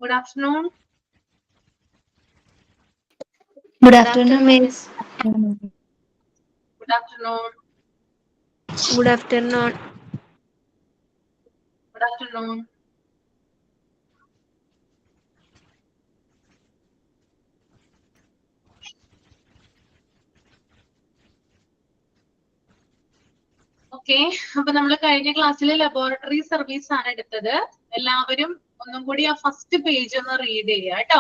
Good afternoon. Good afternoon, Miss. Good afternoon. Good afternoon. Good afternoon. Okay, അപ്പൊ നമ്മൾ കഴിഞ്ഞ ക്ലാസ്സിൽ ലബോറട്ടറി സർവീസ് ആണ് എടുത്തത്. എല്ലാവരും ഒന്നും കൂടി ആ ഫസ്റ്റ് പേജ് ഒന്ന് റീഡ് ചെയ്യുക കേട്ടോ.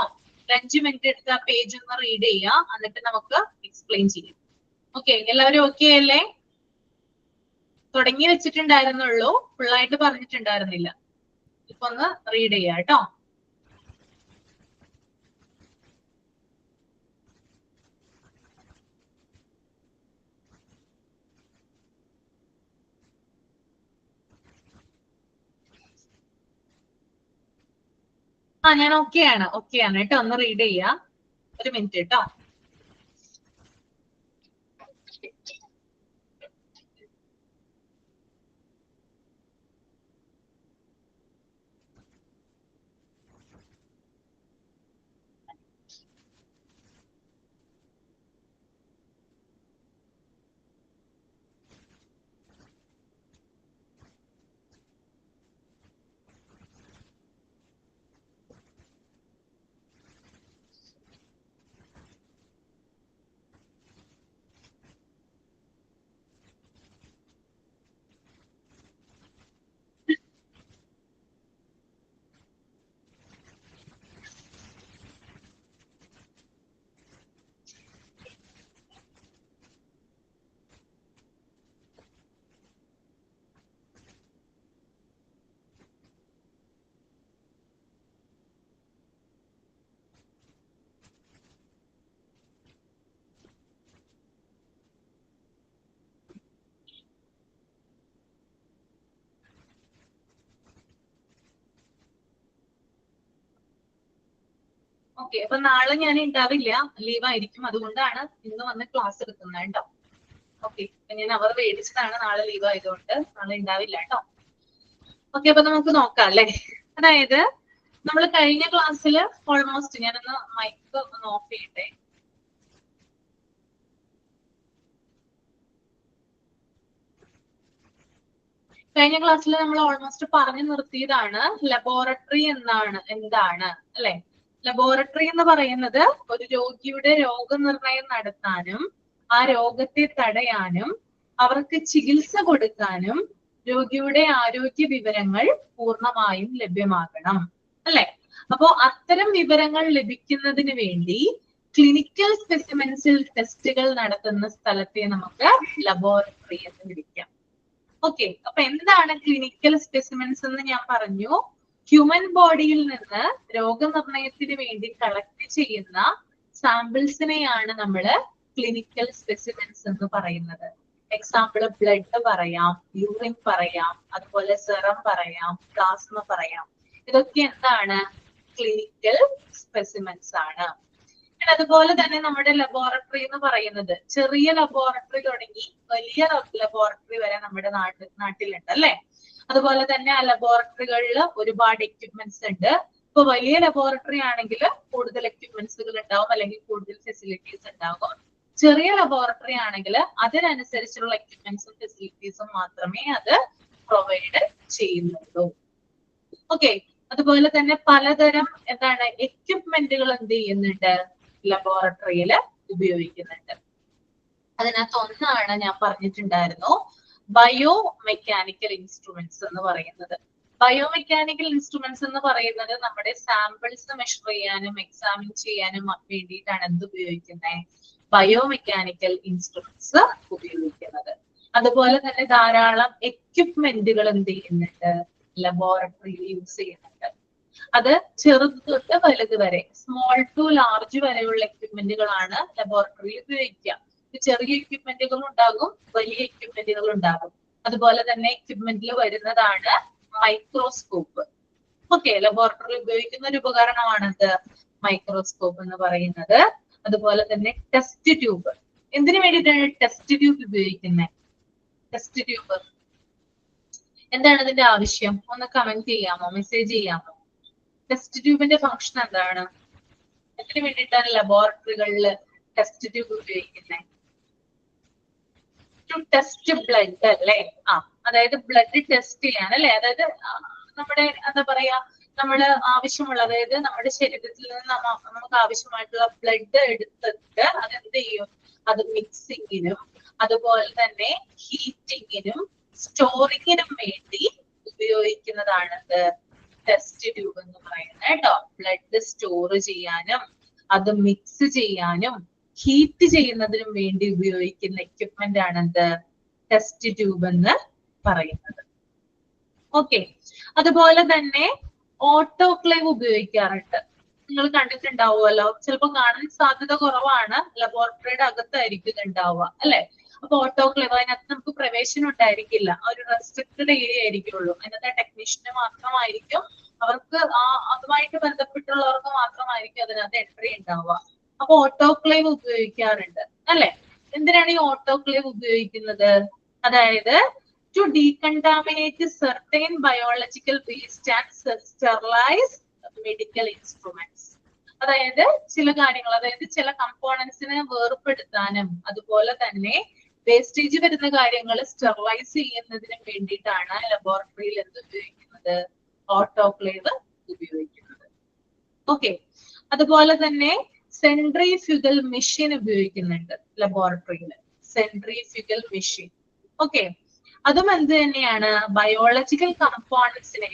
5 മിനിറ്റ് എടുത്ത് ആ പേജ് ഒന്ന് റീഡ് ചെയ്യുക, എന്നിട്ട് നമുക്ക് എക്സ്പ്ലെയിൻ ചെയ്യാം. ഓക്കെ, എല്ലാവരും ഓക്കെ അല്ലേ? തുടങ്ങി വെച്ചിട്ടുണ്ടായിരുന്നുള്ളൂ, ഫുള്ളായിട്ട് പറഞ്ഞിട്ടുണ്ടായിരുന്നില്ല. ഇപ്പൊ ഒന്ന് റീഡ് ചെയ്യാം കേട്ടോ. ഞാൻ ഓക്കെയാണ് കേട്ടോ. ഒന്ന് റീഡ് ചെയ്യാം, ഒരു മിനിറ്റ് കേട്ടോ. ഓക്കെ, അപ്പൊ നാളെ ഞാൻ ഉണ്ടാവില്ല, ലീവ് ആയിരിക്കും. അതുകൊണ്ടാണ് ഇന്ന് വന്ന് ക്ലാസ് എടുക്കുന്നത് കേട്ടോ. ഓക്കെ, ഞാൻ അവർ മേടിച്ചതാണ്, നാളെ ലീവ് ആയതുകൊണ്ട് നാളെ ഉണ്ടാവില്ല കേട്ടോ. ഓക്കെ, അപ്പൊ നമുക്ക് നോക്കാം അല്ലെ. അതായത് നമ്മൾ കഴിഞ്ഞ ക്ലാസ്സിൽ ഓൾമോസ്റ്റ്, ഞാനൊന്ന് മൈക്ക് ഒന്ന് ഓഫ് ചെയ്യട്ടെ. കഴിഞ്ഞ ക്ലാസ്സിൽ നമ്മൾ ഓൾമോസ്റ്റ് പറഞ്ഞു നിർത്തിയതാണ് ലബോറട്ടറി എന്താണ് അല്ലെ. ലബോറട്ടറി എന്ന് പറയുന്നത് ഒരു രോഗിയുടെ രോഗനിർണയം നടത്താനും ആ രോഗത്തെ തടയാനും അവർക്ക് ചികിത്സ കൊടുക്കാനും രോഗിയുടെ ആരോഗ്യ വിവരങ്ങൾ പൂർണ്ണമായും ലഭ്യമാകണം അല്ലെ. അപ്പോ അത്തരം വിവരങ്ങൾ ലഭിക്കുന്നതിന് വേണ്ടി ക്ലിനിക്കൽ സ്പെസിമെൻസിൽ ടെസ്റ്റുകൾ നടത്തുന്ന സ്ഥലത്തെ നമുക്ക് ലബോറട്ടറി എന്ന് വിളിക്കാം. ഓക്കെ, അപ്പൊ എന്താണ് ക്ലിനിക്കൽ സ്പെസിമെൻസ് എന്ന് ഞാൻ പറഞ്ഞു. ഹ്യൂമൻ ബോഡിയിൽ നിന്ന് രോഗനിർണയത്തിന് വേണ്ടി കളക്ട് ചെയ്യുന്ന സാമ്പിൾസിനെയാണ് നമ്മൾ ക്ലിനിക്കൽ സ്പെസിമെൻസ് എന്ന് പറയുന്നത്. എക്സാമ്പിൾ ബ്ലഡ് പറയാം, യൂറിൻ പറയാം, അതുപോലെ സെറം പറയാം, പ്ലാസ്മ പറയാം. ഇതൊക്കെ എന്താണ്? ക്ലിനിക്കൽ സ്പെസിമെൻസ് ആണ്. അതുപോലെ തന്നെ നമ്മുടെ ലബോറട്ടറി എന്ന് പറയുന്നത് ചെറിയ ലബോറട്ടറി തുടങ്ങി വലിയ ലബോറട്ടറി വരെ നമ്മുടെ നാട്ടിലുണ്ട് അല്ലെ. അതുപോലെ തന്നെ ആ ലബോറട്ടറികളിൽ ഒരുപാട് എക്യുപ്മെന്റ്സ് ഉണ്ട്. ഇപ്പൊ വലിയ ലബോറട്ടറി ആണെങ്കിൽ കൂടുതൽ എക്യുപ്മെന്റ്സുകൾ ഉണ്ടാവും, അല്ലെങ്കിൽ കൂടുതൽ ഫെസിലിറ്റീസ് ഉണ്ടാകും. ചെറിയ ലബോറട്ടറി ആണെങ്കിൽ അതിനനുസരിച്ചുള്ള എക്യുപ്മെന്റ്സും ഫെസിലിറ്റീസും മാത്രമേ അത് പ്രൊവൈഡ് ചെയ്യുന്നുള്ളൂ. ഓക്കെ, അതുപോലെ തന്നെ പലതരം എക്യുപ്മെന്റുകൾ എന്ത് ചെയ്യുന്നുണ്ട്, ലബോറട്ടറിയിൽ ഉപയോഗിക്കുന്നുണ്ട്. അതിനകത്ത് ഒന്നാണ് ഞാൻ പറഞ്ഞിട്ടുണ്ടായിരുന്നു, ബയോ മെക്കാനിക്കൽ ഇൻസ്ട്രുമെന്റ്സ് എന്ന് പറയുന്നത്. ബയോ മെക്കാനിക്കൽ ഇൻസ്ട്രുമെന്റ്സ് എന്ന് പറയുന്നത് നമ്മുടെ സാമ്പിൾസ് മെഷർ ചെയ്യാനും എക്സാമിൻ ചെയ്യാനും വേണ്ടിയിട്ടാണ് എന്ത് ഉപയോഗിക്കുന്നത്, ബയോ മെക്കാനിക്കൽ ഇൻസ്ട്രുമെന്റ്സ് ഉപയോഗിക്കുന്നത്. അതുപോലെ തന്നെ ധാരാളം എക്യുപ്മെന്റുകൾ എന്ത് ചെയ്യുന്നുണ്ട്, ലബോറട്ടറിയിൽ യൂസ് ചെയ്യുന്നുണ്ട്. അത് ചെറുത് തൊട്ട് വലുത് വരെ, സ്മോൾ ടു ലാർജ് വരെയുള്ള എക്യുപ്മെന്റുകളാണ് ലബോറട്ടറിയിൽ ഉപയോഗിക്കുക. ചെറിയ എക്യുപ്മെന്റുകൾ ഉണ്ടാകും, വലിയ എക്യുപ്മെന്റുകൾ ഉണ്ടാകും. അതുപോലെ തന്നെ എക്യുപ്മെന്റിൽ വരുന്നതാണ് മൈക്രോസ്കോപ്പ്. ഓക്കെ, ലബോറട്ടറിയിൽ ഉപയോഗിക്കുന്ന ഒരു ഉപകരണമാണത് മൈക്രോസ്കോപ്പ് എന്ന് പറയുന്നത്. അതുപോലെ തന്നെ ടെസ്റ്റ് ട്യൂബ്. എന്തിനു വേണ്ടിയിട്ടാണ് ടെസ്റ്റ് ട്യൂബ് ഉപയോഗിക്കുന്നത്? ടെസ്റ്റ് ട്യൂബ് എന്താണ് ഇതിന്റെ ആവശ്യം? ഒന്ന് കമന്റ് ചെയ്യാമോ, മെസ്സേജ് ചെയ്യാമോ? ടെസ്റ്റ് ട്യൂബിന്റെ ഫംഗ്ഷൻ എന്താണ്? എന്തിനു വേണ്ടിയിട്ടാണ് ലബോറട്ടറികളിൽ ടെസ്റ്റ് ട്യൂബ് ഉപയോഗിക്കുന്നത്? ടു ടെസ്റ്റ് ബ്ലഡ് അല്ലേ? അതായത് ബ്ലഡ് ടെസ്റ്റ് ചെയ്യാൻ അല്ലെ? അതായത് നമ്മുടെ എന്താ പറയാ, നമ്മള് ആവശ്യമുള്ള, അതായത് നമ്മുടെ ശരീരത്തിൽ നിന്ന് നമുക്ക് ആവശ്യമായിട്ടുള്ള ബ്ലഡ് എടുത്തിട്ട് അതെന്ത് ചെയ്യും? അത് മിക്സിങ്ങിനും അതുപോലെ തന്നെ ഹീറ്റിങ്ങിനും സ്റ്റോറിങ്ങിനും വേണ്ടി ഉപയോഗിക്കുന്നതാണ് ടെസ്റ്റ് ട്യൂബ് എന്ന് പറയുന്നത് കേട്ടോ. ബ്ലഡ് സ്റ്റോർ ചെയ്യാനും അത് മിക്സ് ചെയ്യാനും ഹീറ്റ് ചെയ്യുന്നതിനും വേണ്ടി ഉപയോഗിക്കുന്ന എക്യുപ്മെന്റ് ആണ് ടെസ്റ്റ് ട്യൂബ് എന്ന് പറയുന്നത്. ഓക്കെ, അതുപോലെ തന്നെ ഓട്ടോക്ലേവ് ഉപയോഗിക്കാറുണ്ട്. നിങ്ങൾ കണ്ടിട്ടുണ്ടാവുമല്ലോ, ചിലപ്പോൾ കാണാൻ സാധ്യത കുറവാണ്, ലബോറട്ടറിയുടെ അകത്തായിരിക്കും ഉണ്ടാവുക അല്ലെ? അപ്പൊ ഓട്ടോക്ലേവ്, അതിനകത്ത് നമുക്ക് പ്രവേശനം ഉണ്ടായിരിക്കില്ല, ഒരു റെസ്ട്രിക്റ്റഡ് ഏരിയ ആയിരിക്കുള്ളൂ. അതിനകത്ത് ടെക്നീഷ്യന് മാത്രമായിരിക്കും, അവർക്ക് അതുമായിട്ട് ബന്ധപ്പെട്ടുള്ളവർക്ക് മാത്രമായിരിക്കും അതിനകത്ത് എൻട്രി ഉണ്ടാവുക. അപ്പൊ ഓട്ടോക്ലേവ് ഉപയോഗിക്കാറുണ്ട് അല്ലെ? എന്തിനാണ് ഈ ഓട്ടോക്ലേവ് ഉപയോഗിക്കുന്നത്? അതായത് to decontaminate certain biological waste and sterilize medical instruments. അതായത് ചില കാര്യങ്ങൾ, അതായത് ചില കമ്പോണൻസിനെ വേർപെടുത്താനും അതുപോലെ തന്നെ വേസ്റ്റേജ് വരുന്ന കാര്യങ്ങൾ സ്റ്റെറിലൈസ് ചെയ്യുന്നതിനും വേണ്ടിയിട്ടാണ് ലബോറട്ടറിയിൽ എന്ത് ഉപയോഗിക്കുന്നത്? ഓട്ടോക്ലേവ് ഉപയോഗിക്കുന്നത്. ഓക്കെ, അതുപോലെ തന്നെ സെൻട്രിഫ്യൂഗൽ മെഷീൻ ഉപയോഗിക്കുന്നുണ്ട് ലബോറട്ടറിയിൽ. സെൻട്രിഫ്യൂഗൽ മെഷീൻ, ഓക്കെ, അതും എന്ത് തന്നെയാണ്? ബയോളജിക്കൽ കമ്പോണൻസിനെ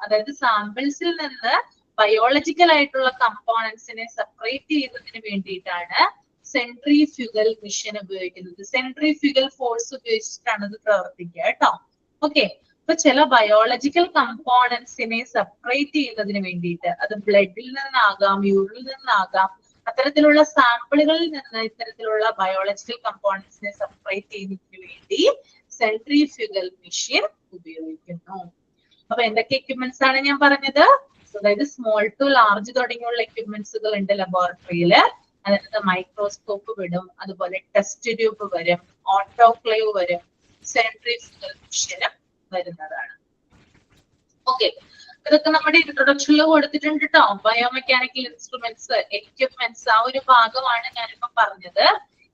അതായത് സാമ്പിൾസിൽ നിന്ന് ബയോളജിക്കൽ ആയിട്ടുള്ള കമ്പോണൻസിനെ സെപ്പറേറ്റ് ചെയ്യുന്നതിന് വേണ്ടിയിട്ടാണ് സെൻട്രിഫ്യൂഗൽ മെഷീൻ ഉപയോഗിക്കുന്നത്. സെൻട്രിഫ്യൂഗൽ ഫോഴ്സ് ഉപയോഗിച്ചിട്ടാണ് ഇത് പ്രവർത്തിക്കുക കേട്ടോ. ഓക്കെ, അപ്പൊ ചില ബയോളജിക്കൽ കമ്പോണൻസിനെ സെപ്പറേറ്റ് ചെയ്യുന്നതിന് വേണ്ടിയിട്ട്, അത് ബ്ലഡിൽ നിന്നാകാം, യൂറിനിൽ നിന്നാകാം, അത്തരത്തിലുള്ള സാമ്പിളുകളിൽ നിന്ന് ഇത്തരത്തിലുള്ള ബയോളജിക്കൽ കമ്പോണൻസിനെ സെപ്പറേറ്റ് ചെയ്യുന്നതിന് വേണ്ടി സെൻട്രിഫ്യൂഗൽ മെഷീൻ ഉപയോഗിക്കുന്നു. അപ്പൊ എന്തൊക്കെ എക്യുപ്മെന്റ്സ് ആണ് ഞാൻ പറഞ്ഞത്? അതായത് സ്മോൾ ടു ലാർജ് തുടങ്ങിയുള്ള എക്യുപ്മെന്റ്സുകൾ ഉണ്ട് ലബോറട്ടറിയിൽ. അതായത് മൈക്രോസ്കോപ്പ് വരും, അതുപോലെ ടെസ്റ്റ് ട്യൂബ് വരും, ഓട്ടോക്ലേവ് വരും, സെൻട്രിഫ്യൂഗൽ മെഷീനും വരുന്നതാണ്. ഓക്കെ, ഇതൊക്കെ നമ്മുടെ ഇൻട്രൊഡക്ഷനിൽ കൊടുത്തിട്ടുണ്ട് കേട്ടോ. ബയോമെക്കാനിക്കൽ ഇൻസ്ട്രുമെന്റ്സ്, എക്യുപ്മെന്റ്സ്, ആ ഒരു ഭാഗമാണ് ഞാനിപ്പോ പറഞ്ഞത്.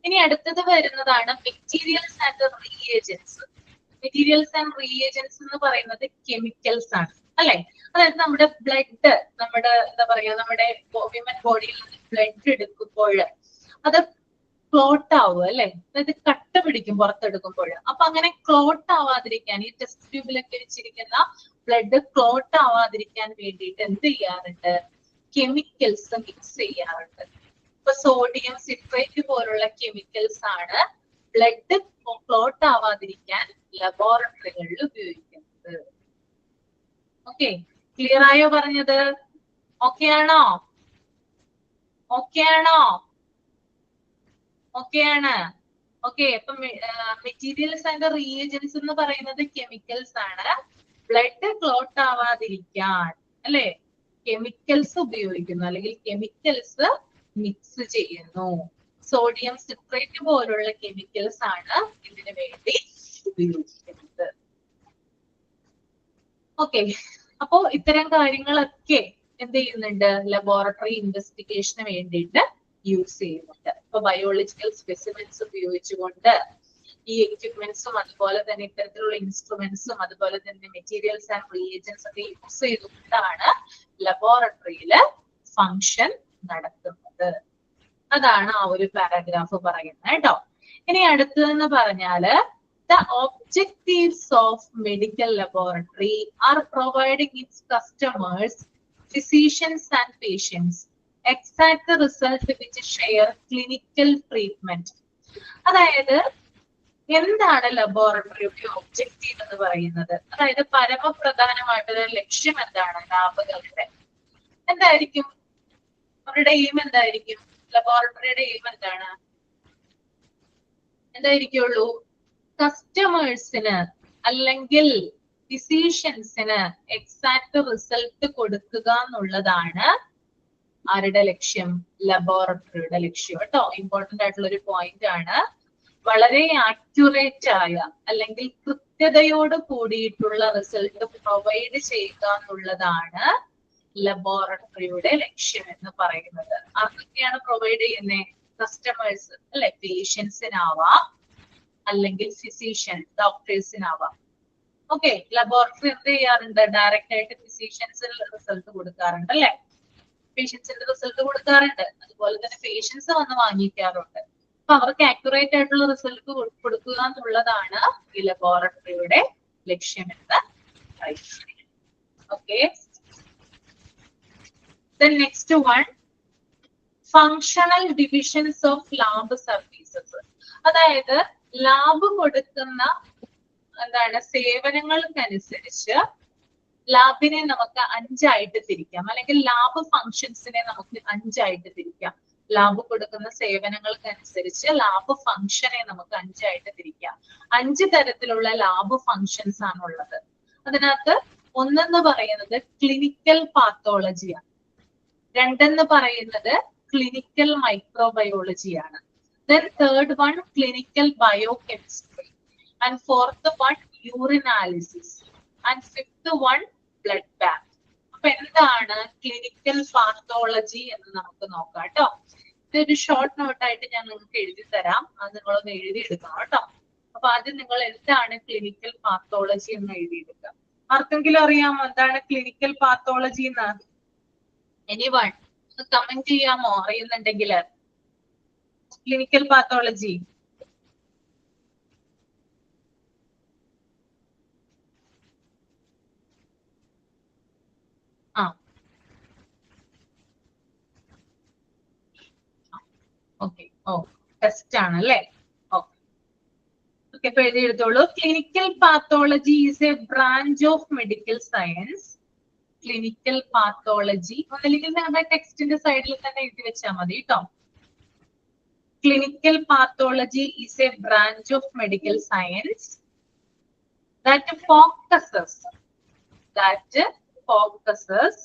ഇനി അടുത്തത് വരുന്നതാണ് മെറ്റീരിയൽസ് ആൻഡ് റീഏജൻസ്. മെറ്റീരിയൽസ് ആൻഡ് റീഏജൻസ് എന്ന് പറയുന്നത് കെമിക്കൽസ് ആണ് അല്ലെ? അതായത് നമ്മുടെ ബ്ലഡ്, നമ്മുടെ എന്താ പറയാ, നമ്മുടെ ഹ്യൂമൻ ബോഡിയിൽ നിന്ന് ബ്ലഡ് എടുക്കുമ്പോൾ അത് ക്ലോട്ട് ആവുക അല്ലെ? അതായത് കട്ട പിടിക്കും പുറത്തെടുക്കുമ്പോൾ. അപ്പൊ അങ്ങനെ ക്ലോട്ട് ആവാതിരിക്കാൻ, ഈ ടെസ്റ്റ് ട്യൂബിലൊക്കെ വെച്ചിരിക്കുന്ന ബ്ലഡ് ക്ലോട്ട് ആവാതിരിക്കാൻ വേണ്ടിയിട്ട് എന്ത് ചെയ്യാറുണ്ട്? കെമിക്കൽസ് മിക്സ് ചെയ്യാറുണ്ട്. ഇപ്പൊ സോഡിയം സിട്രേറ്റ് പോലുള്ള കെമിക്കൽസ് ആണ് ബ്ലഡ് ക്ലോട്ട് ആവാതിരിക്കാൻ ലബോറട്ടറികളിൽ ഉപയോഗിക്കുന്നത്. ഓക്കെ, ക്ലിയർ ആയോ പറഞ്ഞത്? ഓക്കെ ആണോ? ഓക്കെ ആണോ? ഓക്കെ ആണ്. ഓക്കെ, അപ്പൊ മെറ്റീരിയൽസ് ആൻഡ് റീഏജൻസ് എന്ന് പറയുന്നത് കെമിക്കൽസ് ആണ്. ബ്ലഡ് ക്ലോട്ട് ആവാതിരിക്കാൻ അല്ലെ കെമിക്കൽസ് ഉപയോഗിക്കുന്നു, അല്ലെങ്കിൽ കെമിക്കൽസ് മിക്സ് ചെയ്യുന്നു. സോഡിയം സിട്രേറ്റ് പോലുള്ള കെമിക്കൽസ് ആണ് ഇതിനു വേണ്ടി ഉപയോഗിക്കുന്നത്. ഓക്കെ, അപ്പോ ഇത്തരം കാര്യങ്ങളൊക്കെ എന്ത് ചെയ്യുന്നുണ്ട്? ലബോറട്ടറി ഇൻവെസ്റ്റിഗേഷന് വേണ്ടിയിട്ട് യൂസ് ചെയ്യുന്നുണ്ട്. ഇപ്പൊ ബയോളജിക്കൽ സ്പെസിമെൻസ് ഉപയോഗിച്ചുകൊണ്ട് ഈ എക്യുപ്മെന്റ്സും അതുപോലെ തന്നെ ഇത്തരത്തിലുള്ള ഇൻസ്ട്രുമെന്റ്സും അതുപോലെ തന്നെ മെറ്റീരിയൽസ് ആൻഡ് റിയേജൻസ് ഒക്കെ യൂസ് ചെയ്തുകൊണ്ടാണ് ലബോറട്ടറിയിൽ ഫങ്ഷൻ നടത്തുന്നത്. അതാണ് ആ ഒരു പാരഗ്രാഫ് പറയുന്നത് കേട്ടോ. ഇനി അടുത്തതെന്ന് പറഞ്ഞാല് the objectives of medical laboratory are providing its customers, physicians and patients exact result which share clinical treatment. അതായത് എന്താണ് ലബോറട്ടറിയുടെ ഒബ്ജക്റ്റീവ് എന്ന് പറയുന്നത്? അതായത് പരമപ്രധാനമായിട്ടുള്ള ലക്ഷ്യം എന്താണ്? ലാബുകളുടെ എന്തായിരിക്കും? അവരുടെ എയിം എന്തായിരിക്കും? ലബോറട്ടറിയുടെ എയിം എന്താണ്? എന്തായിരിക്കുള്ളൂ? കസ്റ്റമേഴ്സിന് അല്ലെങ്കിൽ ഫിസീഷ്യൻസിന് എക്സാക്ട് റിസൾട്ട് കൊടുക്കുക എന്നുള്ളതാണ് ആരുടെ ലക്ഷ്യം? ലബോറട്ടറിയുടെ ലക്ഷ്യം കേട്ടോ. ഇമ്പോർട്ടന്റ് ആയിട്ടുള്ള ഒരു പോയിന്റ് ആണ്. വളരെ ആക്യുറേറ്റ് ആയ അല്ലെങ്കിൽ കൃത്യതയോട് കൂടിയിട്ടുള്ള റിസൾട്ട് പ്രൊവൈഡ് ചെയ്യുക എന്നുള്ളതാണ് ലബോറട്ടറിയുടെ ലക്ഷ്യം എന്ന് പറയുന്നത്. ആർക്കൊക്കെയാണ് പ്രൊവൈഡ് ചെയ്യുന്നത്? കസ്റ്റമേഴ്സ് അല്ലെ, പേഷ്യൻസിനാവാം, അല്ലെങ്കിൽ ഫിസിഷ്യൻ ഡോക്ടേഴ്സിനാവാം. ഓക്കെ, ലബോറട്ടറി എന്ത് ചെയ്യാറുണ്ട്? ഡയറക്റ്റ് ആയിട്ട് ഫിസിഷ്യൻസിന് റിസൾട്ട് കൊടുക്കാറുണ്ട് അല്ലെ, പേഷ്യൻസിന്റെ റിസൾട്ട് കൊടുക്കാറുണ്ട്. അതുപോലെ തന്നെ പേഷ്യൻസ് വന്ന് വാങ്ങിക്കാറുണ്ട്. അപ്പൊ അവർക്ക് ആക്യുറേറ്റ് ആയിട്ടുള്ള റിസൾട്ട് കൊടുക്കുക എന്നുള്ളതാണ് ഈ ലബോറട്ടറിയുടെ ലക്ഷ്യമെന്ന് പറയുന്നത്. Okay, then next one, functional divisions of lab services. അതായത് ലാബ് കൊടുക്കുന്ന എന്താണ് സേവനങ്ങൾക്കനുസരിച്ച് ലാബിനെ നമുക്ക് 5 ആയിട്ട് തിരിക്കാം, അല്ലെങ്കിൽ ലാബ് ഫങ്ഷൻസിനെ നമുക്ക് 5 ആയിട്ട് തിരിക്കാം. ലാബ് കൊടുക്കുന്ന സേവനങ്ങൾക്കനുസരിച്ച് ലാബ് ഫങ്ഷനെ നമുക്ക് 5 ആയിട്ട് തിരിക്കാം. 5 തരത്തിലുള്ള ലാബ് ഫങ്ഷൻസ് ആണുള്ളത്. അതിനകത്ത് ഒന്നെന്ന് പറയുന്നത് ക്ലിനിക്കൽ പാത്തോളജിയാണ്, രണ്ടെന്ന് പറയുന്നത് clinical മൈക്രോബയോളജിയാണ്, then third one clinical biochemistry, and fourth one urinalysis, and fifth one blood bank. അപ്പൊ എന്താണ് ക്ലിനിക്കൽ പാത്തോളജി എന്ന് നമുക്ക് നോക്കാം കേട്ടോ. ഇതൊരു ഷോർട്ട് നോട്ടായിട്ട് ഞാൻ നിങ്ങൾക്ക് എഴുതി തരാം, അത് നിങ്ങളൊന്ന് എഴുതിയെടുക്കണം കേട്ടോ. അപ്പൊ ആദ്യം നിങ്ങൾ എന്താണ് ക്ലിനിക്കൽ പാത്തോളജി എന്ന് എഴുതിയെടുക്കുക. ആർക്കെങ്കിലും അറിയാമോ എന്താണ് ക്ലിനിക്കൽ പാത്തോളജി എന്ന്? എനിവൺ കമന്റ് ചെയ്യാമോ അറിയുന്നുണ്ടെങ്കിൽ? ക്ലിനിക്കൽ പാത്തോളജി ഓക്കെ, ഓ ടെസ്റ്റ് ആണല്ലേ. ഓക്കെ, അപ്പൊ എഴുതിയെടുത്തോളൂ. Clinical pathology is a branch of medical science. Clinical pathology ഒന്നല്ലെങ്കിൽ നിങ്ങളുടെ ടെക്സ്റ്റിന്റെ സൈഡിൽ തന്നെ എഴുതി വെച്ചാൽ മതി കേട്ടോ. Clinical pathology is a branch of medical science that focuses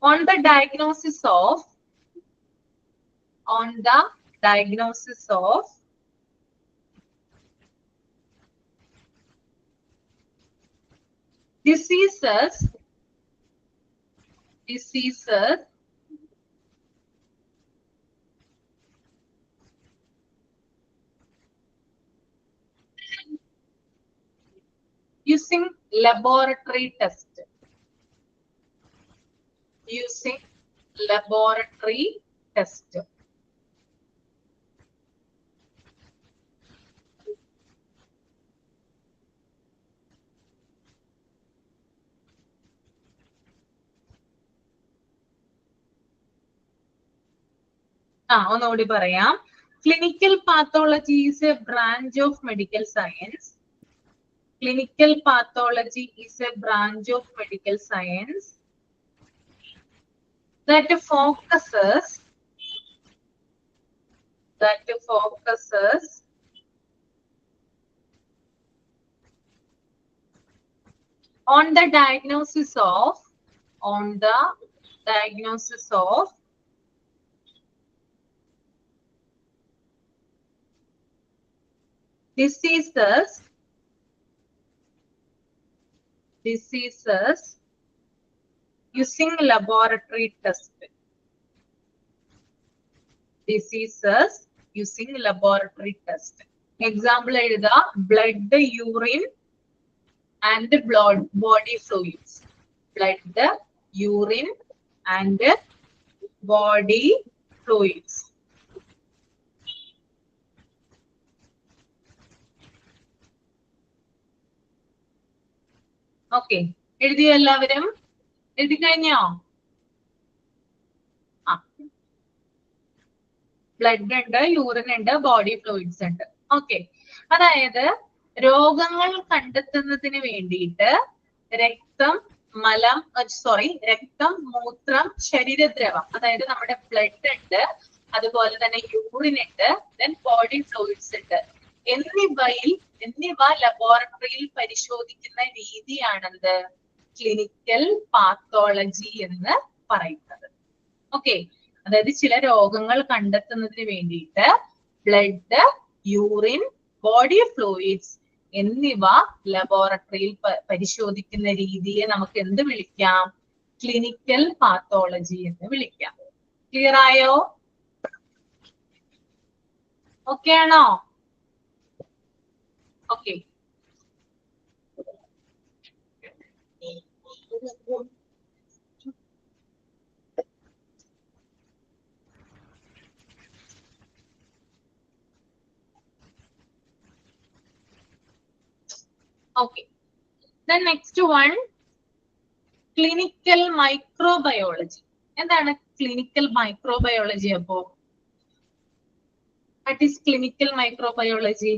on the diagnosis of diseases using laboratory test. ഒന്നുകൂടി പറയാം. Clinical pathology is a branch of medical science. Clinical pathology is a branch of medical science that focuses on the diagnosis of diseases using laboratory test. Example എഴുതാ, blood, urine and body fluids. Blood, urine and body fluids. Okay, എഴുതിയോ എല്ലാവരും? എഴുതി കഴിഞ്ഞോ? Blood ഉണ്ട്, urine ഉണ്ട്, body fluids ഉണ്ട്. Okay, അതായത് രോഗങ്ങൾ കണ്ടെത്തുന്നതിന് വേണ്ടിയിട്ട് രക്തം, മൂത്രം, ശരീരദ്രവം, അതായത് നമ്മുടെ ബ്ലഡ് ഉണ്ട്, അതുപോലെ തന്നെ യൂറിൻ ഉണ്ട്, ദെൻ ബോഡി ഫ്ലൂയിഡ്സ് ഉണ്ട്. എന്നിവ ലബോറട്ടറിയിൽ പരിശോധിക്കുന്ന രീതിയാണെന്ത്? ക്ലിനിക്കൽ പാത്തോളജി എന്ന് പറയുന്നത്. ഓക്കെ, അതായത് ചില രോഗങ്ങൾ കണ്ടെത്തുന്നതിന് വേണ്ടിയിട്ട് ബ്ലഡ്, യൂറിൻ, ബോഡി ഫ്ലൂയിഡ്സ് എന്നിവ ലബോറട്ടറിയിൽ പരിശോധിക്കുന്ന രീതിയെ നമുക്ക് എന്ത് വിളിക്കാം? ക്ലിനിക്കൽ പാത്തോളജി എന്ന് വിളിക്കാം. ക്ലിയർ ആയോ? ഓക്കെ ആണോ? Okay. Okay. The next one, clinical microbiology. എന്താണ് clinical microbiology അപ്പോ? What is clinical microbiology?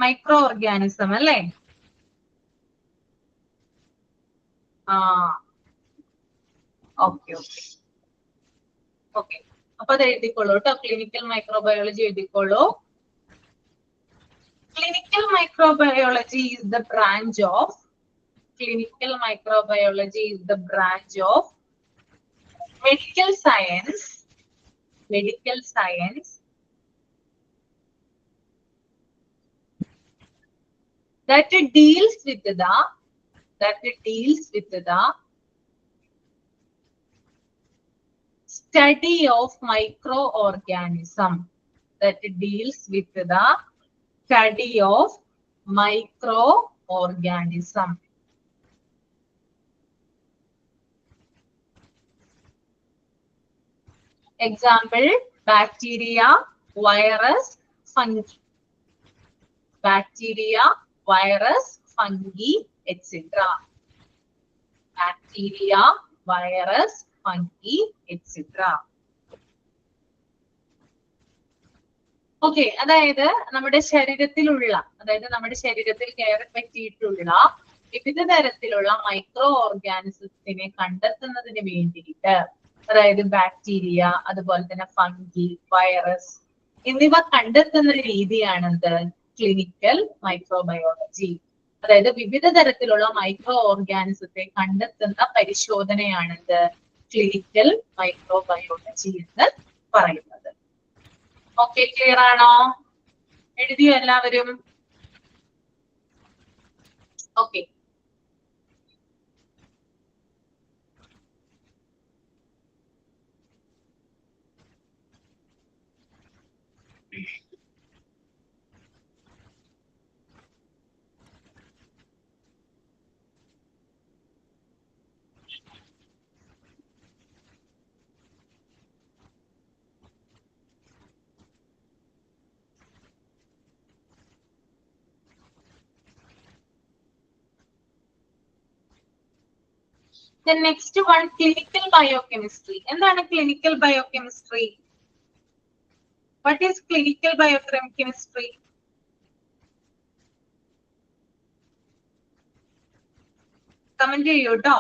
Microorganism അല്ലേ? Okay okay okay. അപ്പൊ അത് എഴുതിക്കോളൂ കേട്ടോ. ക്ലിനിക്കൽ മൈക്രോബയോളജി എഴുതിക്കോളൂ. Clinical microbiology is the branch of medical science that deals with the study of microorganism. Example, bacteria, virus, fungi. Bacteria, virus, fungi, etc. Bacteria, virus, fungi, etc. Okay. അതായത് നമ്മുടെ ശരീരത്തിലുള്ള, നമ്മുടെ ശരീരത്തിൽ കയറി പറ്റിയിട്ടുള്ള വിവിധ തരത്തിലുള്ള മൈക്രോ ഓർഗാനിസത്തിനെ കണ്ടെത്തുന്നതിന് വേണ്ടിയിട്ട്, അതായത് ബാക്ടീരിയ, അതുപോലെ തന്നെ ഫംഗി, വൈറസ് എന്നിവ കണ്ടെത്തുന്ന രീതിയാണ് എന്ത്? Clinical microbiology. അതായത് വിവിധ തരത്തിലുള്ള മൈക്രോ ഓർഗാനിസത്തെ കണ്ടെത്തുന്ന പരിശോധനയാണ് എന്ത്? ക്ലിനിക്കൽ മൈക്രോബയോളജി എന്ന് പറയുന്നത്. ഓക്കെ, ക്ലിയർ ആണോ? എഴുതിയോ എല്ലാവരും? Okay. The next one, clinical biochemistry. എന്താണ് clinical biochemistry? What is clinical biochemistry? Comment ചെയ്യൂ കേട്ടോ.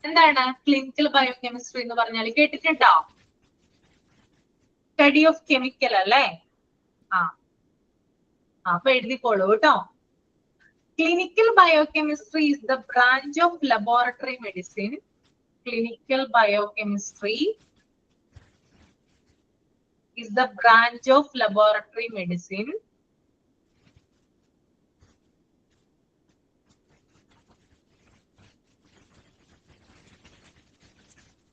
എന്താണ് ക്ലിനിക്കൽ ബയോകെമിസ്ട്രി എന്ന് പറഞ്ഞാൽ? കേട്ടിട്ടുണ്ടോ? സ്റ്റഡി ഓഫ് കെമിക്കൽ അല്ലേ? അപ്പൊ എഴുതിക്കോളൂ കേട്ടോ. Clinical biochemistry is the branch of laboratory medicine. Clinical biochemistry is the branch of laboratory medicine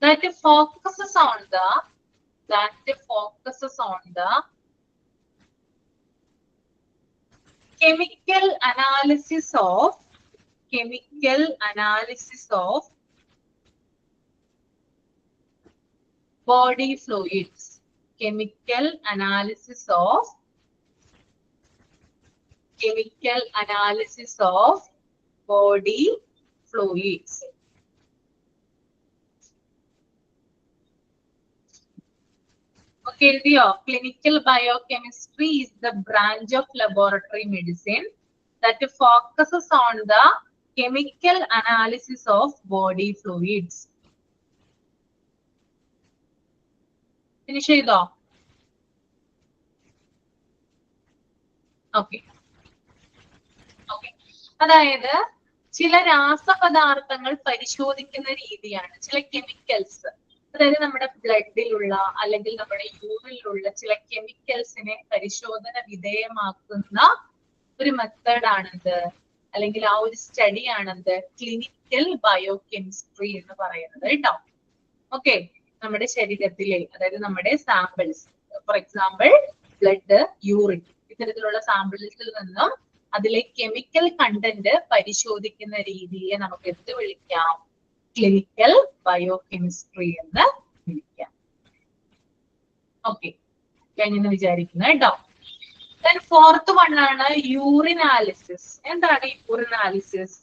that focuses on the chemical analysis of body fluids. Chemical analysis of body fluids. Okay, clinical biochemistry is the branch of laboratory medicine that focuses on the chemical analysis of body fluids. Finish ചെയ്തോ? Okay. അതായത് ചില രാസപദാർത്ഥങ്ങൾ പരിശോധിക്കുന്ന രീതിയാണ്, ചില chemicals. അതായത് നമ്മുടെ ബ്ലഡിലുള്ള അല്ലെങ്കിൽ നമ്മുടെ യൂറിനിലുള്ള ചില കെമിക്കൽസിനെ പരിശോധന വിധേയമാക്കുന്ന ഒരു മെത്തേഡാണിത്, അല്ലെങ്കിൽ ആ ഒരു സ്റ്റഡിയാണിത് ക്ലിനിക്കൽ ബയോകെമിസ്ട്രി എന്ന് പറയുന്നത് കേട്ടോ. ഓക്കെ, നമ്മുടെ ശരീരത്തിലെ, അതായത് നമ്മുടെ samples, for example blood, urine, ഇത്തരത്തിലുള്ള സാമ്പിൾസിൽ നിന്നും അതിലെ കെമിക്കൽ കണ്ടന്റ് പരിശോധിക്കുന്ന രീതിയെ നമുക്ക് എന്ത് വിളിക്കാം? ക്ലിനിക്കൽ ബയോകെമിസ്ട്രി എന്ന് വിളിക്കാം. ഓക്കെ, കഴിഞ്ഞെന്ന് വിചാരിക്കുന്നു കേട്ടോ. Then fourth one ആണ് യൂറിനാലിസിസ്. എന്താണ് യൂറിനാലിസിസ്?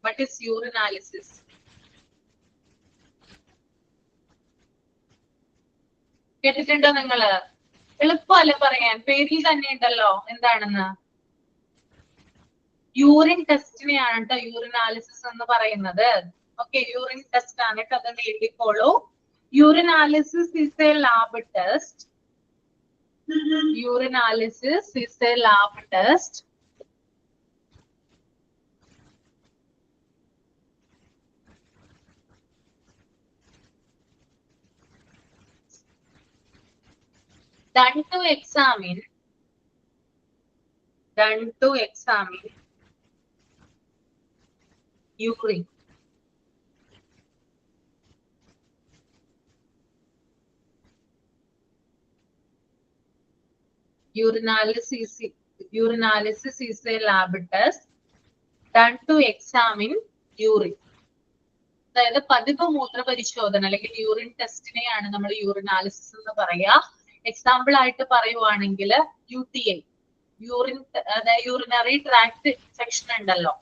What is urinalysis? കേട്ടിട്ടുണ്ടോ നിങ്ങള്? എളുപ്പമല്ലേ പറയാൻ, പേരിൽ തന്നെ ഉണ്ടല്ലോ എന്താണെന്ന്. യൂറിൻ ടെസ്റ്റിനെയാണ് കേട്ടോ യൂറിനാലിസിസ് എന്ന് പറയുന്നത്. ഓക്കെ, യൂറിൻ ടെസ്റ്റ് ആണ് കേട്ടോ, അതൊന്ന് എഴുതിക്കോളൂ. Urinalysis is a lab test. Urinalysis is a lab test done to examine urine. Urinalysis is a lab test done to examine urine. അതായത് പതിവ് മൂത്രപരിശോധന അല്ലെങ്കിൽ യൂറിൻ ടെസ്റ്റിനെയാണ് നമ്മൾ യൂറിനാലിസിസ് എന്ന് പറയാ. എക്സാമ്പിൾ ആയിട്ട് പറയുവാണെങ്കിൽ UTI, യൂറിനറി ട്രാക്ട് ഇൻഫെക്ഷൻ ഉണ്ടല്ലോ,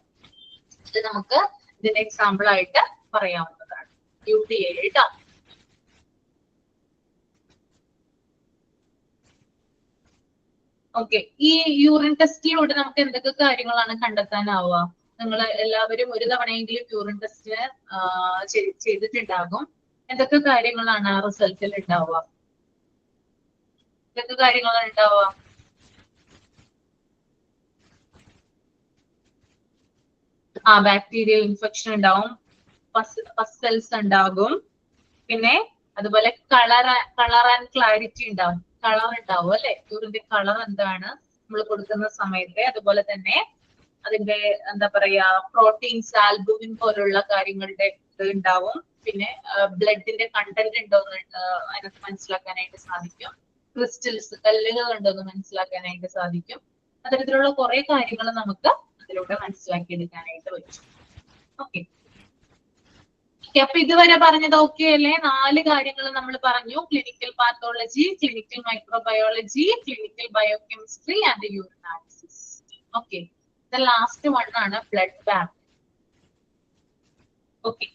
ഇത് നമുക്ക് ഇതിന്റെ എക്സാമ്പിൾ ആയിട്ട് പറയാവുന്നതാണ്. UTI കേട്ടോ. ഓക്കെ, ഈ യൂറിൻ ടെസ്റ്റിലൂടെ നമുക്ക് എന്തൊക്കെ കാര്യങ്ങളാണ് കണ്ടെത്താനാവുക? നിങ്ങൾ എല്ലാവരും ഒരു തവണയെങ്കിലും യൂറിൻ ടെസ്റ്റ് ചെയ്തിട്ടുണ്ടാകും. എന്തൊക്കെ കാര്യങ്ങളാണ് ആ റിസൾട്ടിൽ ഉണ്ടാവുക? എന്തൊക്കെ കാര്യങ്ങളാണ് ഉണ്ടാവുക? ബാക്ടീരിയൽ ഇൻഫെക്ഷൻ ഉണ്ടാവും, പസൽസ് ഉണ്ടാകും, പിന്നെ അതുപോലെ കളർ ആൻഡ് ക്ലാരിറ്റി ഉണ്ടാവും. കളർ ഉണ്ടാവും അല്ലെ, യൂറിന്റെ കളർ എന്താണ് നമ്മൾ കൊടുക്കുന്ന സമയത്ത്. അതുപോലെ തന്നെ അതിന്റെ എന്താ പറയാ പ്രോട്ടീൻസ്, ആൽബുമിൻ പോലുള്ള കാര്യങ്ങളുടെ ഇത് ഉണ്ടാവും. പിന്നെ ബ്ലഡിന്റെ കണ്ടന്റ് ഉണ്ടോ എന്ന് അതിനകത്ത് മനസ്സിലാക്കാനായിട്ട് സാധിക്കും. ക്രിസ്റ്റൽസ്, കല്ലുകൾ ഉണ്ടോ എന്ന് മനസ്സിലാക്കാനായിട്ട് സാധിക്കും. അത്തരത്തിലുള്ള കുറെ കാര്യങ്ങൾ നമുക്ക് അതിലൂടെ മനസ്സിലാക്കിയെടുക്കാനായിട്ട് പറ്റും. ഓക്കെ, അപ്പൊ ഇതുവരെ പറഞ്ഞത് ഓക്കെ അല്ലേ? 4 കാര്യങ്ങൾ നമ്മൾ പറഞ്ഞു: clinical pathology, clinical microbiology, clinical biochemistry and urinalysis. Okay, the last one ആണ് blood bank. Okay,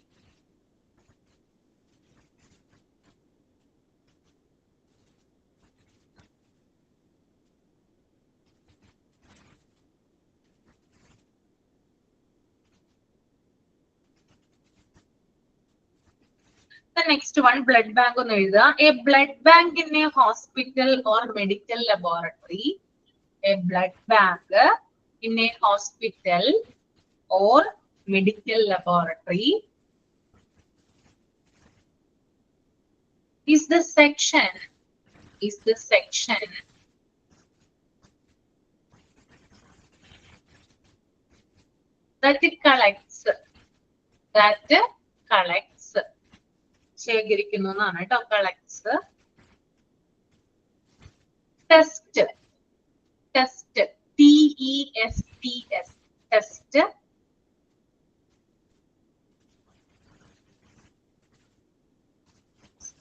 the next one, blood bank ഒന്ന് എഴുതുക. A blood bank in a hospital or medical laboratory. A blood bank in a hospital or medical laboratory is the section that collects ശേഖരിക്കുന്നു എന്നാണ് കേട്ടോ. Collects. Test TEST test.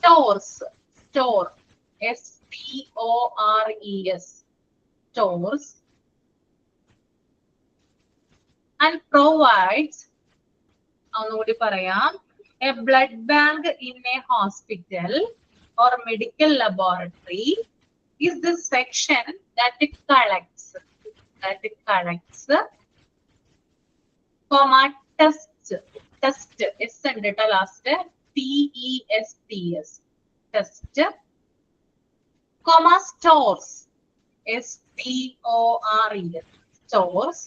stores stores and provides, ഒന്നുകൂടി പറയാം, a blood bank in a hospital or medical laboratory is the section that collects comma test s and last TEST test comma stores STORES stores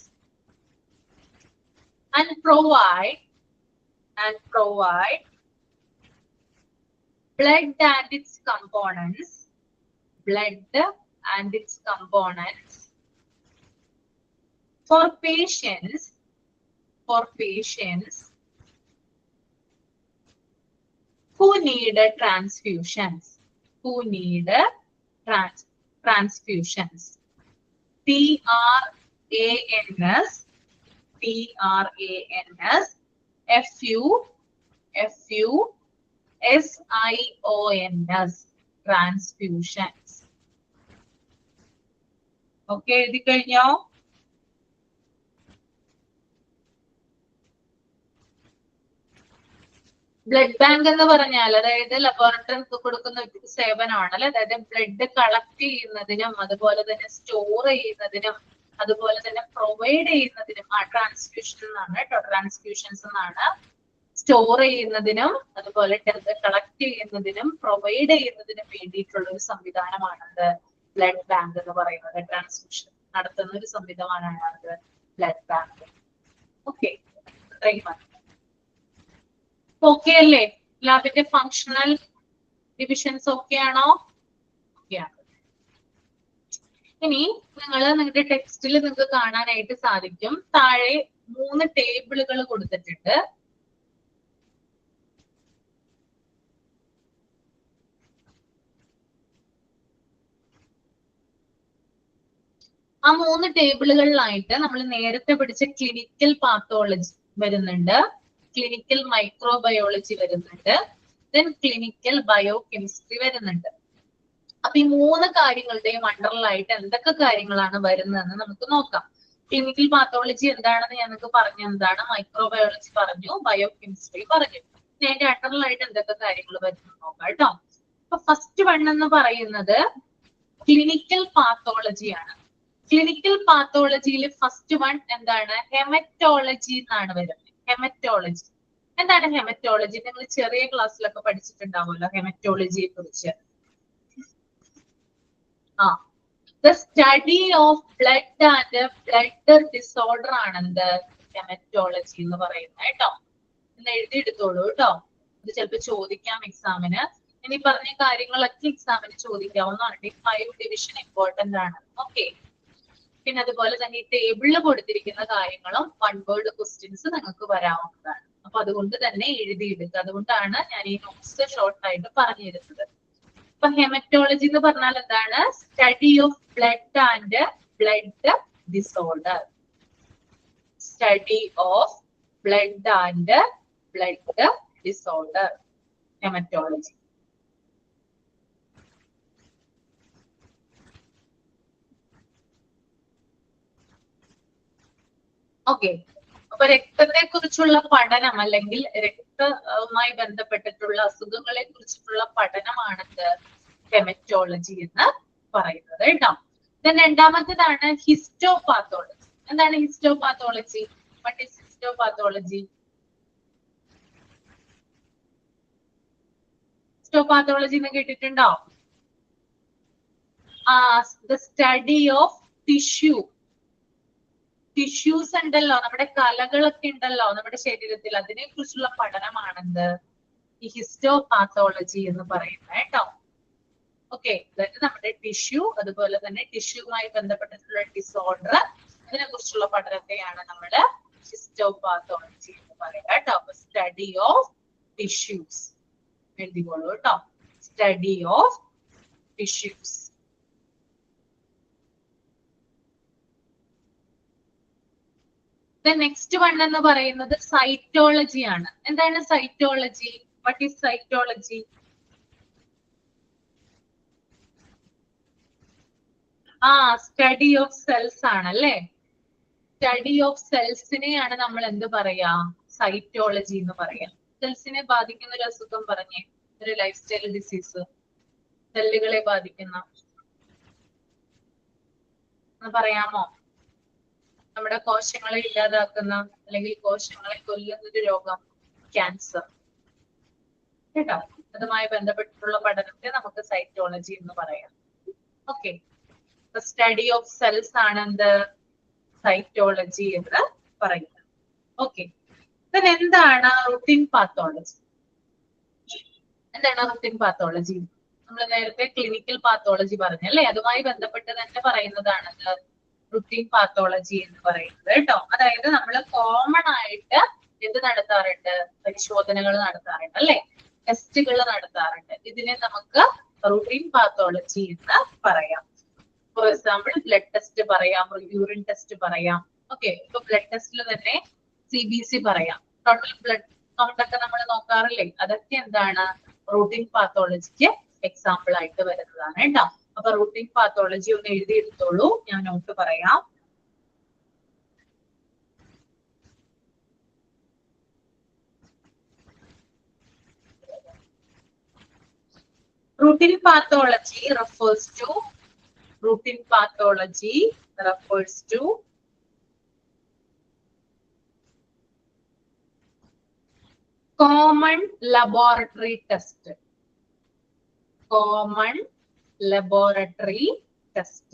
and provide blood and its components for patients who need transfusions. TRANS FUSIONS transfusions. Okay, എഴുതി കഴിഞ്ഞോ? Blood bank എന്ന് പറഞ്ഞാൽ അതായത് ലബോറട്ടറിക്ക് കൊടുക്കുന്ന ഒരു സേവനമാണ് അല്ലെ. അതായത് ബ്ലഡ് കളക്ട് ചെയ്യുന്നതിനും അതുപോലെ തന്നെ സ്റ്റോർ ചെയ്യുന്നതിനും അതുപോലെ തന്നെ പ്രൊവൈഡ് ചെയ്യുന്നതിനും ട്രാൻസ്ഫ്യൂഷൻ എന്നാണ് കേട്ടോ, ട്രാൻസ്ഫ്യൂഷൻസ് എന്നാണ്. സ്റ്റോർ ചെയ്യുന്നതിനും അതുപോലെ കളക്ട് ചെയ്യുന്നതിനും പ്രൊവൈഡ് ചെയ്യുന്നതിനും വേണ്ടിയിട്ടുള്ള ഒരു സംവിധാനമാണത് ബ്ലഡ് ബാങ്ക് എന്ന് പറയുന്നത്. ട്രാൻസ്ഫ്യൂഷൻ നടത്തുന്ന ഒരു സംവിധാനമാണ് അത് ബ്ലഡ് ബാങ്ക്. ഓക്കെ, ഇത്രയും മതി. ഓക്കെ അല്ലേ? ലാബിന്റെ ഫങ്ഷണൽ ഡിവിഷൻസ് ഓക്കെ ആണോ? ഓക്കെ ആണ്. ഇനി നിങ്ങളുടെ ടെക്സ്റ്റിൽ നിങ്ങൾക്ക് കാണാനായിട്ട് സാധിക്കും, താഴെ 3 ടേബിളുകൾ കൊടുത്തിട്ടുണ്ട്. ആ 3 ടേബിളുകളിലായിട്ട് നമ്മൾ നേരത്തെ പഠിച്ച ക്ലിനിക്കൽ പാത്തോളജി വരുന്നുണ്ട്, ക്ലിനിക്കൽ മൈക്രോബയോളജി വരുന്നുണ്ട്, ദെൻ ക്ലിനിക്കൽ ബയോകെമിസ്ട്രി വരുന്നുണ്ട്. അപ്പൊ ഈ 3 കാര്യങ്ങളുടെയും അണ്ടറിലായിട്ട് എന്തൊക്കെ കാര്യങ്ങളാണ് വരുന്നതെന്ന് നമുക്ക് നോക്കാം. ക്ലിനിക്കൽ പാത്തോളജി എന്താണെന്ന് ഞങ്ങൾക്ക് പറഞ്ഞു, എന്താണ് മൈക്രോബയോളജി പറഞ്ഞു, ബയോകെമിസ്ട്രി പറഞ്ഞു. അതിന്റെ അണ്ടറിലായിട്ട് എന്തൊക്കെ കാര്യങ്ങൾ വരുന്നു നോക്കാം കേട്ടോ. അപ്പൊ ഫസ്റ്റ് വൺ എന്ന് പറയുന്നത് ക്ലിനിക്കൽ പാത്തോളജിയാണ്. ക്ലിനിക്കൽ പാത്തോളജിയിൽ ഫസ്റ്റ് വൺ എന്താണ്? ഹെമറ്റോളജി എന്നാണ് വരുന്നത്. ഹെമറ്റോളജി എന്താണ്? ഹെമറ്റോളജി നിങ്ങൾ ചെറിയ ക്ലാസ്സിലൊക്കെ പഠിച്ചിട്ടുണ്ടാവുമല്ലോ ഹെമറ്റോളജിയെ കുറിച്ച്. The study of blood and blood disorder ആണ് എന്ത്? ഹെമറ്റോളജി എന്ന് പറയുന്നത് കേട്ടോ. എന്ന് എഴുതിയെടുത്തോളൂ കേട്ടോ. ഇത് ചിലപ്പോൾ ചോദിക്കാം എക്സാമിന്. ഇനി പറഞ്ഞ കാര്യങ്ങളൊക്കെ എക്സാമിന് ചോദിക്കാവുന്നതാണ്. 5 ഡിവിഷൻ ഇമ്പോർട്ടന്റ് ആണ്. ഓക്കെ, പിന്നെ അതുപോലെ തന്നെ ഈ ടേബിളിൽ കൊടുത്തിരിക്കുന്ന കാര്യങ്ങളും 1 വേർഡ് ക്വസ്റ്റ്യൻസ് നിങ്ങൾക്ക് വരാവുന്നതാണ്. അപ്പൊ അതുകൊണ്ട് തന്നെ എഴുതിയെടുക്കുക. അതുകൊണ്ടാണ് ഞാൻ ഈ നോട്ട്സ് ഷോർട്ട് ആയിട്ട് പറഞ്ഞു തരുന്നത്. അപ്പൊ ഹെമറ്റോളജി എന്ന് പറഞ്ഞാൽ എന്താണ്? Study of blood and blood disorder. Study of blood and blood disorder, haematology. Okay, അപ്പൊ രക്തത്തെ കുറിച്ചുള്ള പഠനം അല്ലെങ്കിൽ രക്തവുമായി ബന്ധപ്പെട്ടിട്ടുള്ള അസുഖങ്ങളെ കുറിച്ചിട്ടുള്ള പഠനമാണെന്ന് ഹെമറ്റോളജി എന്ന് പറയുന്നത് കേട്ടോ. രണ്ടാമത്തേതാണ് ഹിസ്റ്റോപാത്തോളജി. എന്താണ് histopathology? What is histopathology? Histopathology എന്ന് കേട്ടിട്ടുണ്ടോ? The study of tissue. Tissues ഉണ്ടല്ലോ, നമ്മുടെ കലകളൊക്കെ ഉണ്ടല്ലോ നമ്മുടെ ശരീരത്തിൽ, അതിനെ കുറിച്ചുള്ള പഠനമാണെന്ത്? ഈ ഹിസ്റ്റോപാത്തോളജി എന്ന് പറയുന്നത് കേട്ടോ. ഓക്കെ, അതായത് നമ്മുടെ ടിഷ്യൂ അതുപോലെ തന്നെ ടിഷ്യൂവുമായി ബന്ധപ്പെട്ടിട്ടുള്ള ഡിസോർഡർ, അതിനെ കുറിച്ചുള്ള പഠനത്തെയാണ് നമ്മള് ഹിസ്റ്റോപാത്തോളജി എന്ന് പറയുക കേട്ടോ. സ്റ്റഡി ഓഫ് ടിഷ്യൂസ് എഴുതിക്കോളൂ കേട്ടോ. Study of tissues. Next one എന്ന് പറയുന്നത് സൈറ്റോളജി ആണ്. എന്താണ് cytology? What is cytology? Study of cells ആണല്ലേ. സ്റ്റഡി ഓഫ് സെൽസിനെയാണ് നമ്മൾ എന്ത് പറയാ? സൈറ്റോളജി എന്ന് പറയാം. സെൽസിനെ ബാധിക്കുന്ന ഒരു അസുഖം പറഞ്ഞേ, ഒരു ലൈഫ് സ്റ്റൈൽ ഡിസീസ് സെല്ലുകളെ ബാധിക്കുന്ന പറയാമോ? നമ്മുടെ കോശങ്ങളെ ഇല്ലാതാക്കുന്ന അല്ലെങ്കിൽ കോശങ്ങളെ കൊല്ലുന്ന ഒരു രോഗം, ക്യാൻസർ കേട്ടോ. അതുമായി ബന്ധപ്പെട്ടിട്ടുള്ള പഠനത്തെ നമുക്ക് സൈറ്റോളജി എന്ന് പറയാം. ഓക്കെ, സ്റ്റഡി ഓഫ് സെൽസ് ആണ് എന്ത്? സൈറ്റോളജി എന്ന് പറയുന്നത്. ഓക്കെ, എന്താണ് റൂട്ടീൻ പാത്തോളജി? എന്താണ് റൂട്ടീൻ പാത്തോളജി? നമ്മൾ നേരത്തെ ക്ലിനിക്കൽ പാത്തോളജി പറഞ്ഞല്ലേ, അതുമായി ബന്ധപ്പെട്ട് തന്നെ പറയുന്നതാണ് റുട്ടീൻ പാത്തോളജി എന്ന് പറയുന്നത് കേട്ടോ. അതായത് നമ്മൾ കോമൺ ആയിട്ട് എന്ത് നടത്താറുണ്ട്? പരിശോധനകൾ നടത്താറുണ്ട് അല്ലെ, ടെസ്റ്റുകൾ നടത്താറുണ്ട്. ഇതിനെ നമുക്ക് റുട്ടീൻ പാത്തോളജി എന്ന് പറയാം. ഫോർ എക്സാമ്പിൾ ബ്ലഡ് ടെസ്റ്റ് പറയാം, യൂറിൻ ടെസ്റ്റ് പറയാം. ഓക്കെ, ഇപ്പൊ ബ്ലഡ് ടെസ്റ്റിൽ തന്നെ CBC പറയാം, ടോട്ടൽ ബ്ലഡ് കൗണ്ട് ഒക്കെ നമ്മൾ നോക്കാറില്ലേ, അതൊക്കെ എന്താണ് റൂട്ടീൻ പാത്തോളജിക്ക് എക്സാമ്പിൾ ആയിട്ട് വരുന്നതാണ് കേട്ടോ. അപ്പൊ റൂട്ടീൻ പാത്തോളജി ഒന്ന് എഴുതിയെടുത്തോളൂ, ഞാൻ നോട്ട് പറയാം. Routine pathology refers to common laboratory test. Common laboratory test.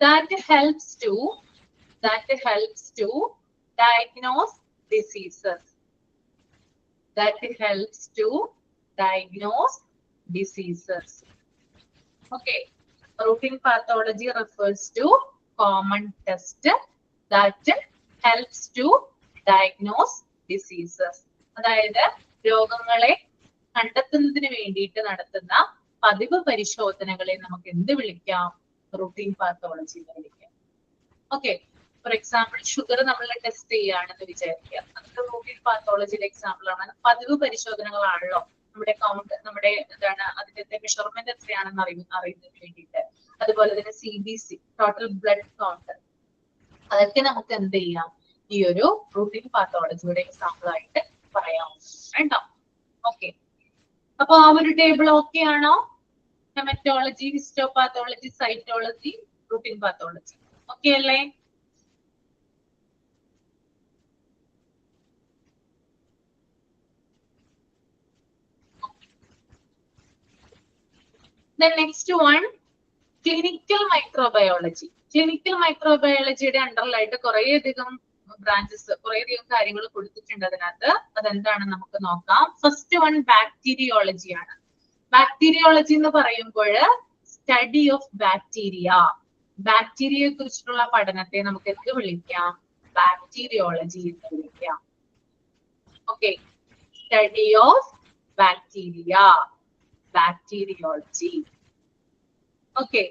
That helps to diagnose diseases. That helps to diagnose diseases. Okay, routine pathology refers to common test that helps to diagnose diseases. അതായത് രോഗങ്ങളെ കണ്ടെത്തുന്നതിന് വേണ്ടിയിട്ട് നടത്തുന്ന പതിവ് പരിശോധനകളെ നമുക്ക് എന്ത് വിളിക്കാം? Routine pathology എന്ന് വിളിക്കാം. ഓക്കെ, ഫോർ എക്സാമ്പിൾ ഷുഗർ നമ്മൾ ടെസ്റ്റ് ചെയ്യുകയാണെന്ന് വിചാരിക്കുക, അതൊക്കെ റൂട്ടീൻ പാത്തോളജിയുടെ എക്സാമ്പിൾ ആണ്. പതിവ് പരിശോധനകളാണല്ലോ, നമ്മുടെ കൗണ്ട്, നമ്മുടെ എന്താണ് അതിന്റെ മെഷർമെന്റ് എത്രയാണെന്ന് അറിയുന്നതിന് വേണ്ടിയിട്ട്. അതുപോലെ തന്നെ CBC, ടോട്ടൽ ബ്ലഡ് കൗണ്ട്, അതൊക്കെ നമുക്ക് എന്ത് ചെയ്യാം? ഈ ഒരു റൂട്ടീൻ പാത്തോളജിയുടെ എക്സാമ്പിൾ ആയിട്ട് പറയാം കേട്ടോ. ഓക്കെ, അപ്പൊ ആ ഒരു ടേബിൾ ഓക്കെ ആണോ? Haematology, histopathology, cytology, routine pathology, okay അല്ലേ? Then next one, clinical microbiology. Clinical microbiologyയുടെ അണ്ടറിലായിട്ട് കുറേയധികം ബ്രാഞ്ചസ്, കുറേയധികം കാര്യങ്ങൾ കൊടുത്തിട്ടുണ്ട് അതിനകത്ത്. അതെന്താണ് നമുക്ക് നോക്കാം. ഫസ്റ്റ് വൺ ബാക്ടീരിയോളജി ആണ്. ബാക്ടീരിയോളജി എന്ന് പറയുമ്പോൾ സ്റ്റഡി ഓഫ് ബാക്ടീരിയ, ബാക്ടീരിയയെ കുറിച്ചിട്ടുള്ള പഠനത്തെ നമുക്ക് എന്ത് വിളിക്കാം? ബാക്ടീരിയോളജി എന്ന് വിളിക്കാം. Okay, study of bacteria, bacteriology. Okay,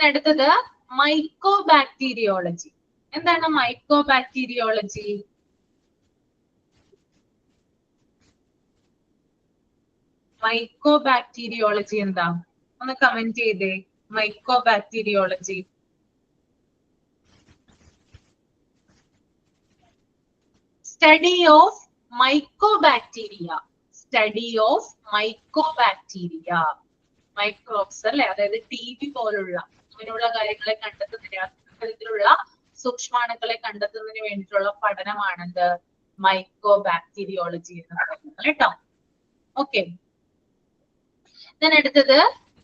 അടുത്തത് മൈക്കോബാക്ടീരിയോളജി. എന്താണ് മൈക്കോബാക്ടീരിയോളജി? മൈക്കോബാക്ടീരിയോളജി എന്താ? ഒന്ന് കമന്റ് ചെയ്തേ. Mycobacteriology. Study of mycobacteria. Study of mycobacteria. Microbes അല്ലെ, അതായത് TB പോലുള്ള അങ്ങനെയുള്ള കാര്യങ്ങളെ കണ്ടെത്തുന്നതിന്, അത്തരത്തിലുള്ള സൂക്ഷ്മാണുക്കളെ കണ്ടെത്തുന്നതിന് വേണ്ടിയിട്ടുള്ള പഠനമാണെന്ത്? മൈക്കോബാക്ടീരിയോളജി എന്ന് പറയുന്നത് കേട്ടോ. ഓക്കെ, അടുത്തത്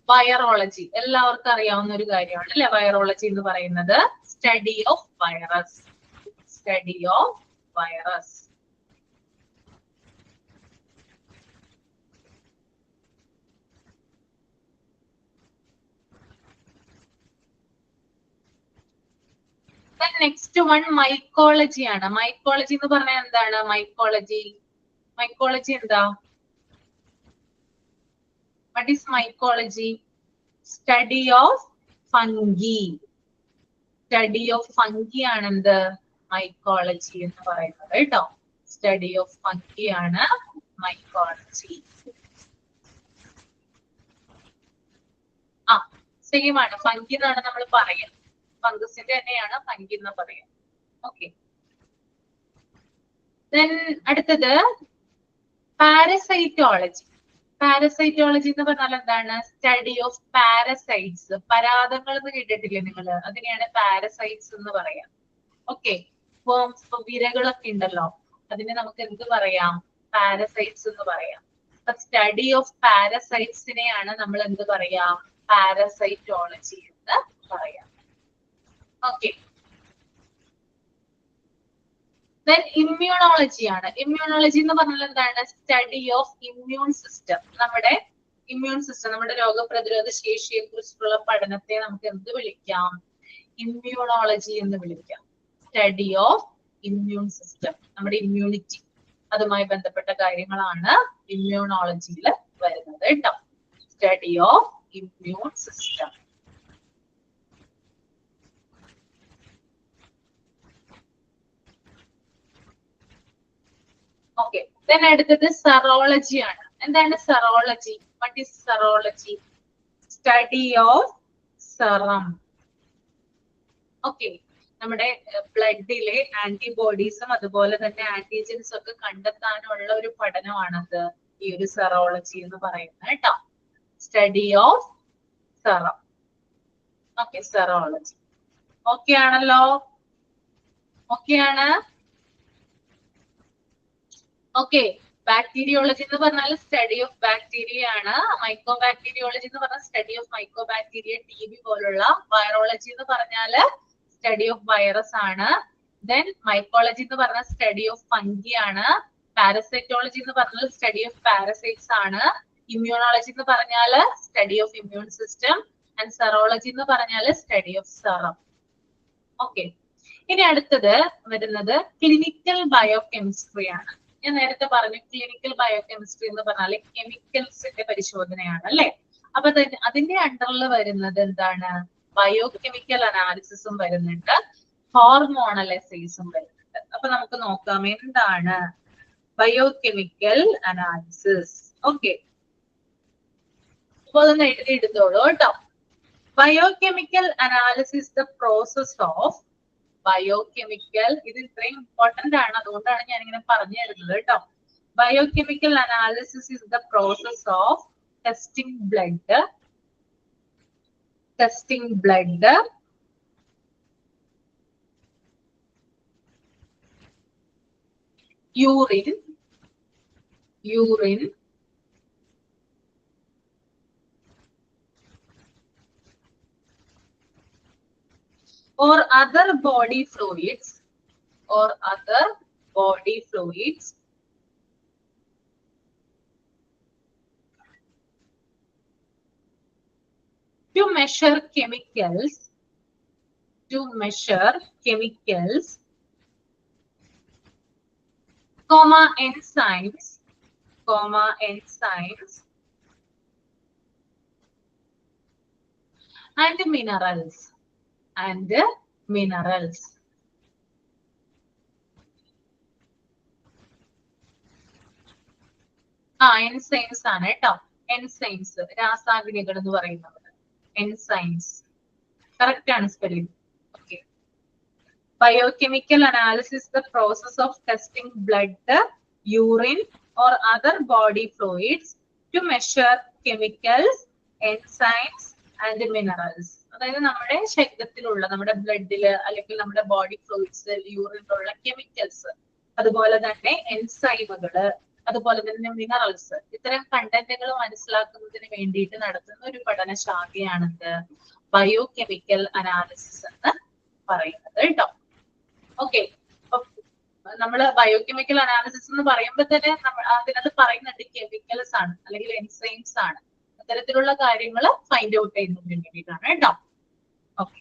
വൈറോളജി. എല്ലാവർക്കും അറിയാവുന്ന ഒരു കാര്യമാണ് അല്ലെ, വൈറോളജി എന്ന് പറയുന്നത്. Study of virus. Study of virus. Next one mycology ആണ്. മൈക്കോളജി എന്ന് പറഞ്ഞാൽ എന്താണ്? മൈക്കോളജി, മൈക്കോളജി എന്താ? What is mycology? Study of fungi. Study of fungi ആണ് എന്ത്? മൈക്കോളജി എന്ന് പറയുന്നത് കേട്ടോ. സ്റ്റഡി ഓഫ് ഫംഗി ആണ് മൈക്കോളജി. സെയിം ആണ്, ഫംഗി എന്നാണ് നമ്മൾ പറയുന്നത്. ഫംഗസിന്റെ തന്നെയാണ് ഫംഗി എന്ന് പറയാം. ഓക്കെ, അടുത്തത് പാരസൈറ്റോളജി. പാരസൈറ്റോളജി എന്ന് പറഞ്ഞാൽ എന്താണ്? Study of parasites. പരാതങ്ങൾ എന്ന് കേട്ടിട്ടില്ലേ നിങ്ങൾ? അതിനെയാണ് പാരസൈറ്റ്സ് എന്ന് പറയാം. ഓക്കെ, ഇപ്പൊ വിരകളൊക്കെ ഉണ്ടല്ലോ, അതിനെ നമുക്ക് എന്ത് പറയാം? പാരസൈറ്റ്സ് എന്ന് പറയാം. സ്റ്റഡി ഓഫ് പാരസൈറ്റ്സിനെയാണ് നമ്മൾ എന്ത് പറയാം? പാരസൈറ്റോളജി എന്ന് പറയാം. ഓക്കെ, ദെൻ ഇമ്മ്യൂണോളജി ആണ്. ഇമ്മ്യൂണോളജി എന്ന് പറഞ്ഞാൽ എന്താണ്? Study of immune system. നമ്മുടെ ഇമ്മ്യൂൺ സിസ്റ്റം, നമ്മുടെ രോഗപ്രതിരോധ ശേഷിയെ കുറിച്ചുള്ള പഠനത്തെ നമുക്ക് എന്ത് വിളിക്കാം? ഇമ്മ്യൂണോളജി എന്ന് വിളിക്കാം. സ്റ്റഡി ഓഫ് ഇമ്മ്യൂൺ സിസ്റ്റം, നമ്മുടെ ഇമ്മ്യൂണിറ്റി, അതുമായി ബന്ധപ്പെട്ട കാര്യങ്ങളാണ് ഇമ്മ്യൂണോളജിയിൽ വരുന്നത് കേട്ടോ. Study of immune system. Okay, then അടുത്തത് സെറോളജി ആണ്. എന്താണ് serology? What is serology? Study of serum. Okay, നമ്മുടെ ബ്ലഡിലെ ആന്റിബോഡീസും അതുപോലെ തന്നെ ആന്റിജൻസും ഒക്കെ കണ്ടെത്താനുള്ള ഒരു പഠനമാണത് ഈ ഒരു സെറോളജി എന്ന് പറയുന്നത് കേട്ടോ. Study of serum. Okay, serology. Okay ആണല്ലോ? ഓക്കെ ആണ്? ഓക്കെ, ബാക്ടീരിയോളജി എന്ന് പറഞ്ഞാൽ സ്റ്റഡി ഓഫ് ബാക്ടീരിയ ആണ്. മൈക്രോ ബാക്ടീരിയോളജി എന്ന് പറഞ്ഞാൽ study of micro bacteria, TB പോലുള്ള. വൈറോളജി എന്ന് പറഞ്ഞാല് സ്റ്റഡി ഓഫ് വൈറസ് ആണ്. ദെൻ മൈക്കോളജി എന്ന് പറഞ്ഞാൽ സ്റ്റഡി ഓഫ് ഫംഗി ആണ്. പാരസൈറ്റോളജി എന്ന് പറഞ്ഞാൽ സ്റ്റഡി ഓഫ് പാരസൈറ്റ്സ് ആണ്. ഇമ്മ്യൂണോളജി എന്ന് പറഞ്ഞാല് study of immune system. And serology എന്ന് പറഞ്ഞാല് സ്റ്റഡി ഓഫ് സെറം. ഓക്കെ, ഇനി അടുത്തത് വരുന്നത് ക്ലിനിക്കൽ ബയോകെമിസ്ട്രി ആണ്. ഞാൻ നേരത്തെ പറഞ്ഞു ക്ലിനിക്കൽ ബയോകെമിസ്ട്രി എന്ന് പറഞ്ഞാൽ കെമിക്കൽസിന്റെ പരിശോധനയാണ് അല്ലെ. അപ്പൊ അതിന്റെ അണ്ടറിൽ വരുന്നത് എന്താണ്? ബയോകെമിക്കൽ അനാലിസിസും വരുന്നുണ്ട്, ഹോർമോണൽ എസേസും വരുന്നുണ്ട്. അപ്പൊ നമുക്ക് നോക്കാം എന്താണ് ബയോകെമിക്കൽ അനാലിസിസ്. ഓക്കെ, അപ്പൊ അതൊന്ന് എടുത്തോളൂ കേട്ടോ. Biochemical analysis the process of biochemical. ഇത് ഇത്രയും ഇമ്പോർട്ടന്റ് ആണ്, അതുകൊണ്ടാണ് ഞാൻ ഇങ്ങനെ പറഞ്ഞു തരുന്നത് കേട്ടോ. Biochemical analysis is the process of testing blood, urine, or other body fluids, to measure chemicals, enzymes, and minerals. Enzymes ആണ് കേട്ടോ. എൻസൈംസ്, രാസാഗ്നികൾ എന്ന് പറയുന്നത്. എൻസൈംസ് കറക്റ്റ് ആണ് spelling. Okay, biochemical analysis the process of testing blood, urine or other body fluids to measure chemicals, enzymes and minerals. അതായത് നമ്മുടെ ശരീരത്തിലുള്ള, നമ്മുടെ ബ്ലഡില് അല്ലെങ്കിൽ നമ്മുടെ ബോഡി ഫ്ലൂയിഡ്സ്, യൂറിനിലുള്ള കെമിക്കൽസ്, അതുപോലെ തന്നെ എൻസൈമുകള്, അതുപോലെ തന്നെ മിനറൽസ്, ഇത്തരം കണ്ടന്റുകൾ മനസ്സിലാക്കുന്നതിന് വേണ്ടിയിട്ട് നടത്തുന്ന ഒരു പഠനശാഖയാണിത് ബയോകെമിക്കൽ അനാലിസിസ് എന്ന് പറയുന്നത് കേട്ടോ. ഓക്കെ, നമ്മള് ബയോകെമിക്കൽ അനാലിസിസ് എന്ന് പറയുമ്പോൾ തന്നെ അതിനകത്ത് പറയുന്നുണ്ട് കെമിക്കൽസ് ആണ് അല്ലെങ്കിൽ എൻസൈംസ് ആണ്. അത്തരത്തിലുള്ള കാര്യങ്ങൾ ഫൈൻഡ് ഔട്ട് ചെയ്യുന്നതിന് വേണ്ടിയിട്ടാണ് കേട്ടോ. ഓക്കെ,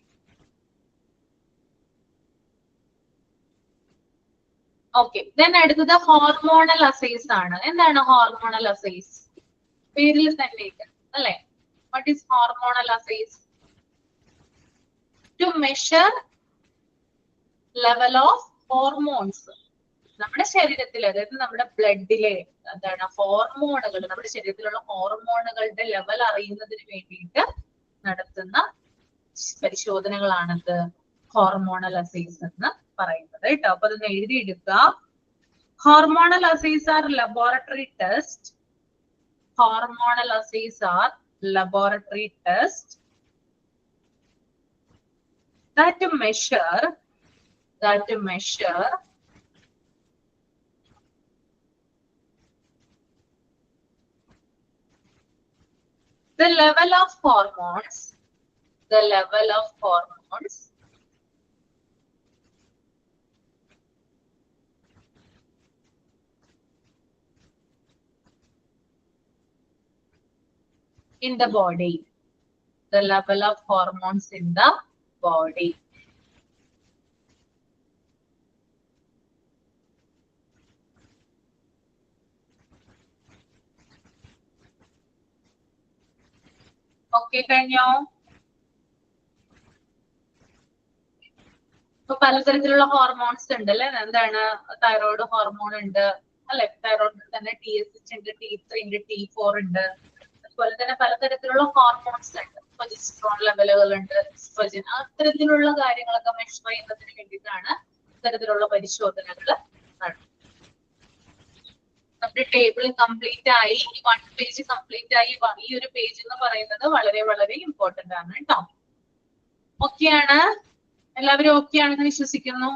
ഓക്കെ, ദെൻ അടുത്തത് ഹോർമോണൽ അസേസ് ആണ്. എന്താണ് ഹോർമോണൽ അസേസ്? പേരിൽ തന്നെ അല്ലെ. What is hormonal assays? To measure level of hormones. നമ്മുടെ ശരീരത്തിൽ, അതായത് നമ്മുടെ ബ്ലഡിലെ എന്താണ് ഹോർമോണുകൾ, നമ്മുടെ ശരീരത്തിലുള്ള ഹോർമോണുകളുടെ ലെവൽ അറിയുന്നതിന് വേണ്ടിയിട്ട് നടത്തുന്ന പരിശോധനകളാണിത് ഹോർമോണൽ അസേസ് എന്ന് പറയുന്നത് കേട്ടോ. അപ്പൊ അതൊന്ന് എഴുതിയെടുക്കുക. Hormonal assays are laboratory tests. Hormonal assays are laboratory tests that measure the level of hormones, in the body, the level of hormones in the body. Okay, കഴിഞ്ഞോ? ഇപ്പൊ പലതരത്തിലുള്ള ഹോർമോൺസ് ഉണ്ട് അല്ലെ? എന്താണ്? തൈറോയ്ഡ് ഹോർമോൺ ഉണ്ട് അല്ലെ? തൈറോയ്ഡിൽ തന്നെ TSH ഉണ്ട്, T3 ഉണ്ട്, T4 ഉണ്ട്. അതുപോലെ തന്നെ പലതരത്തിലുള്ള ഹോർമോൺസ് ഉണ്ട്. പ്രൊജസ്ട്രോൺ ലെവലുകൾ ഉണ്ട്, ഈസ്ട്രജൻ, അത്തരത്തിലുള്ള കാര്യങ്ങളൊക്കെ മെഷർ ചെയ്യുന്നതിന് വേണ്ടിയിട്ടാണ് ഇത്തരത്തിലുള്ള പരിശോധനകൾ നടത്തുന്നത്. നമ്മുടെ ടേബിൾ കംപ്ലീറ്റ് ആയി, 1 പേജ് കംപ്ലീറ്റ് ആയി. ഈ ഒരു പേജ് എന്ന് പറയുന്നത് വളരെ വളരെ ഇമ്പോർട്ടന്റ് ആണ് കേട്ടോ. ഓക്കെയാണ്? എല്ലാവരും ഓക്കെ ആണെന്ന് വിശ്വസിക്കുന്നു.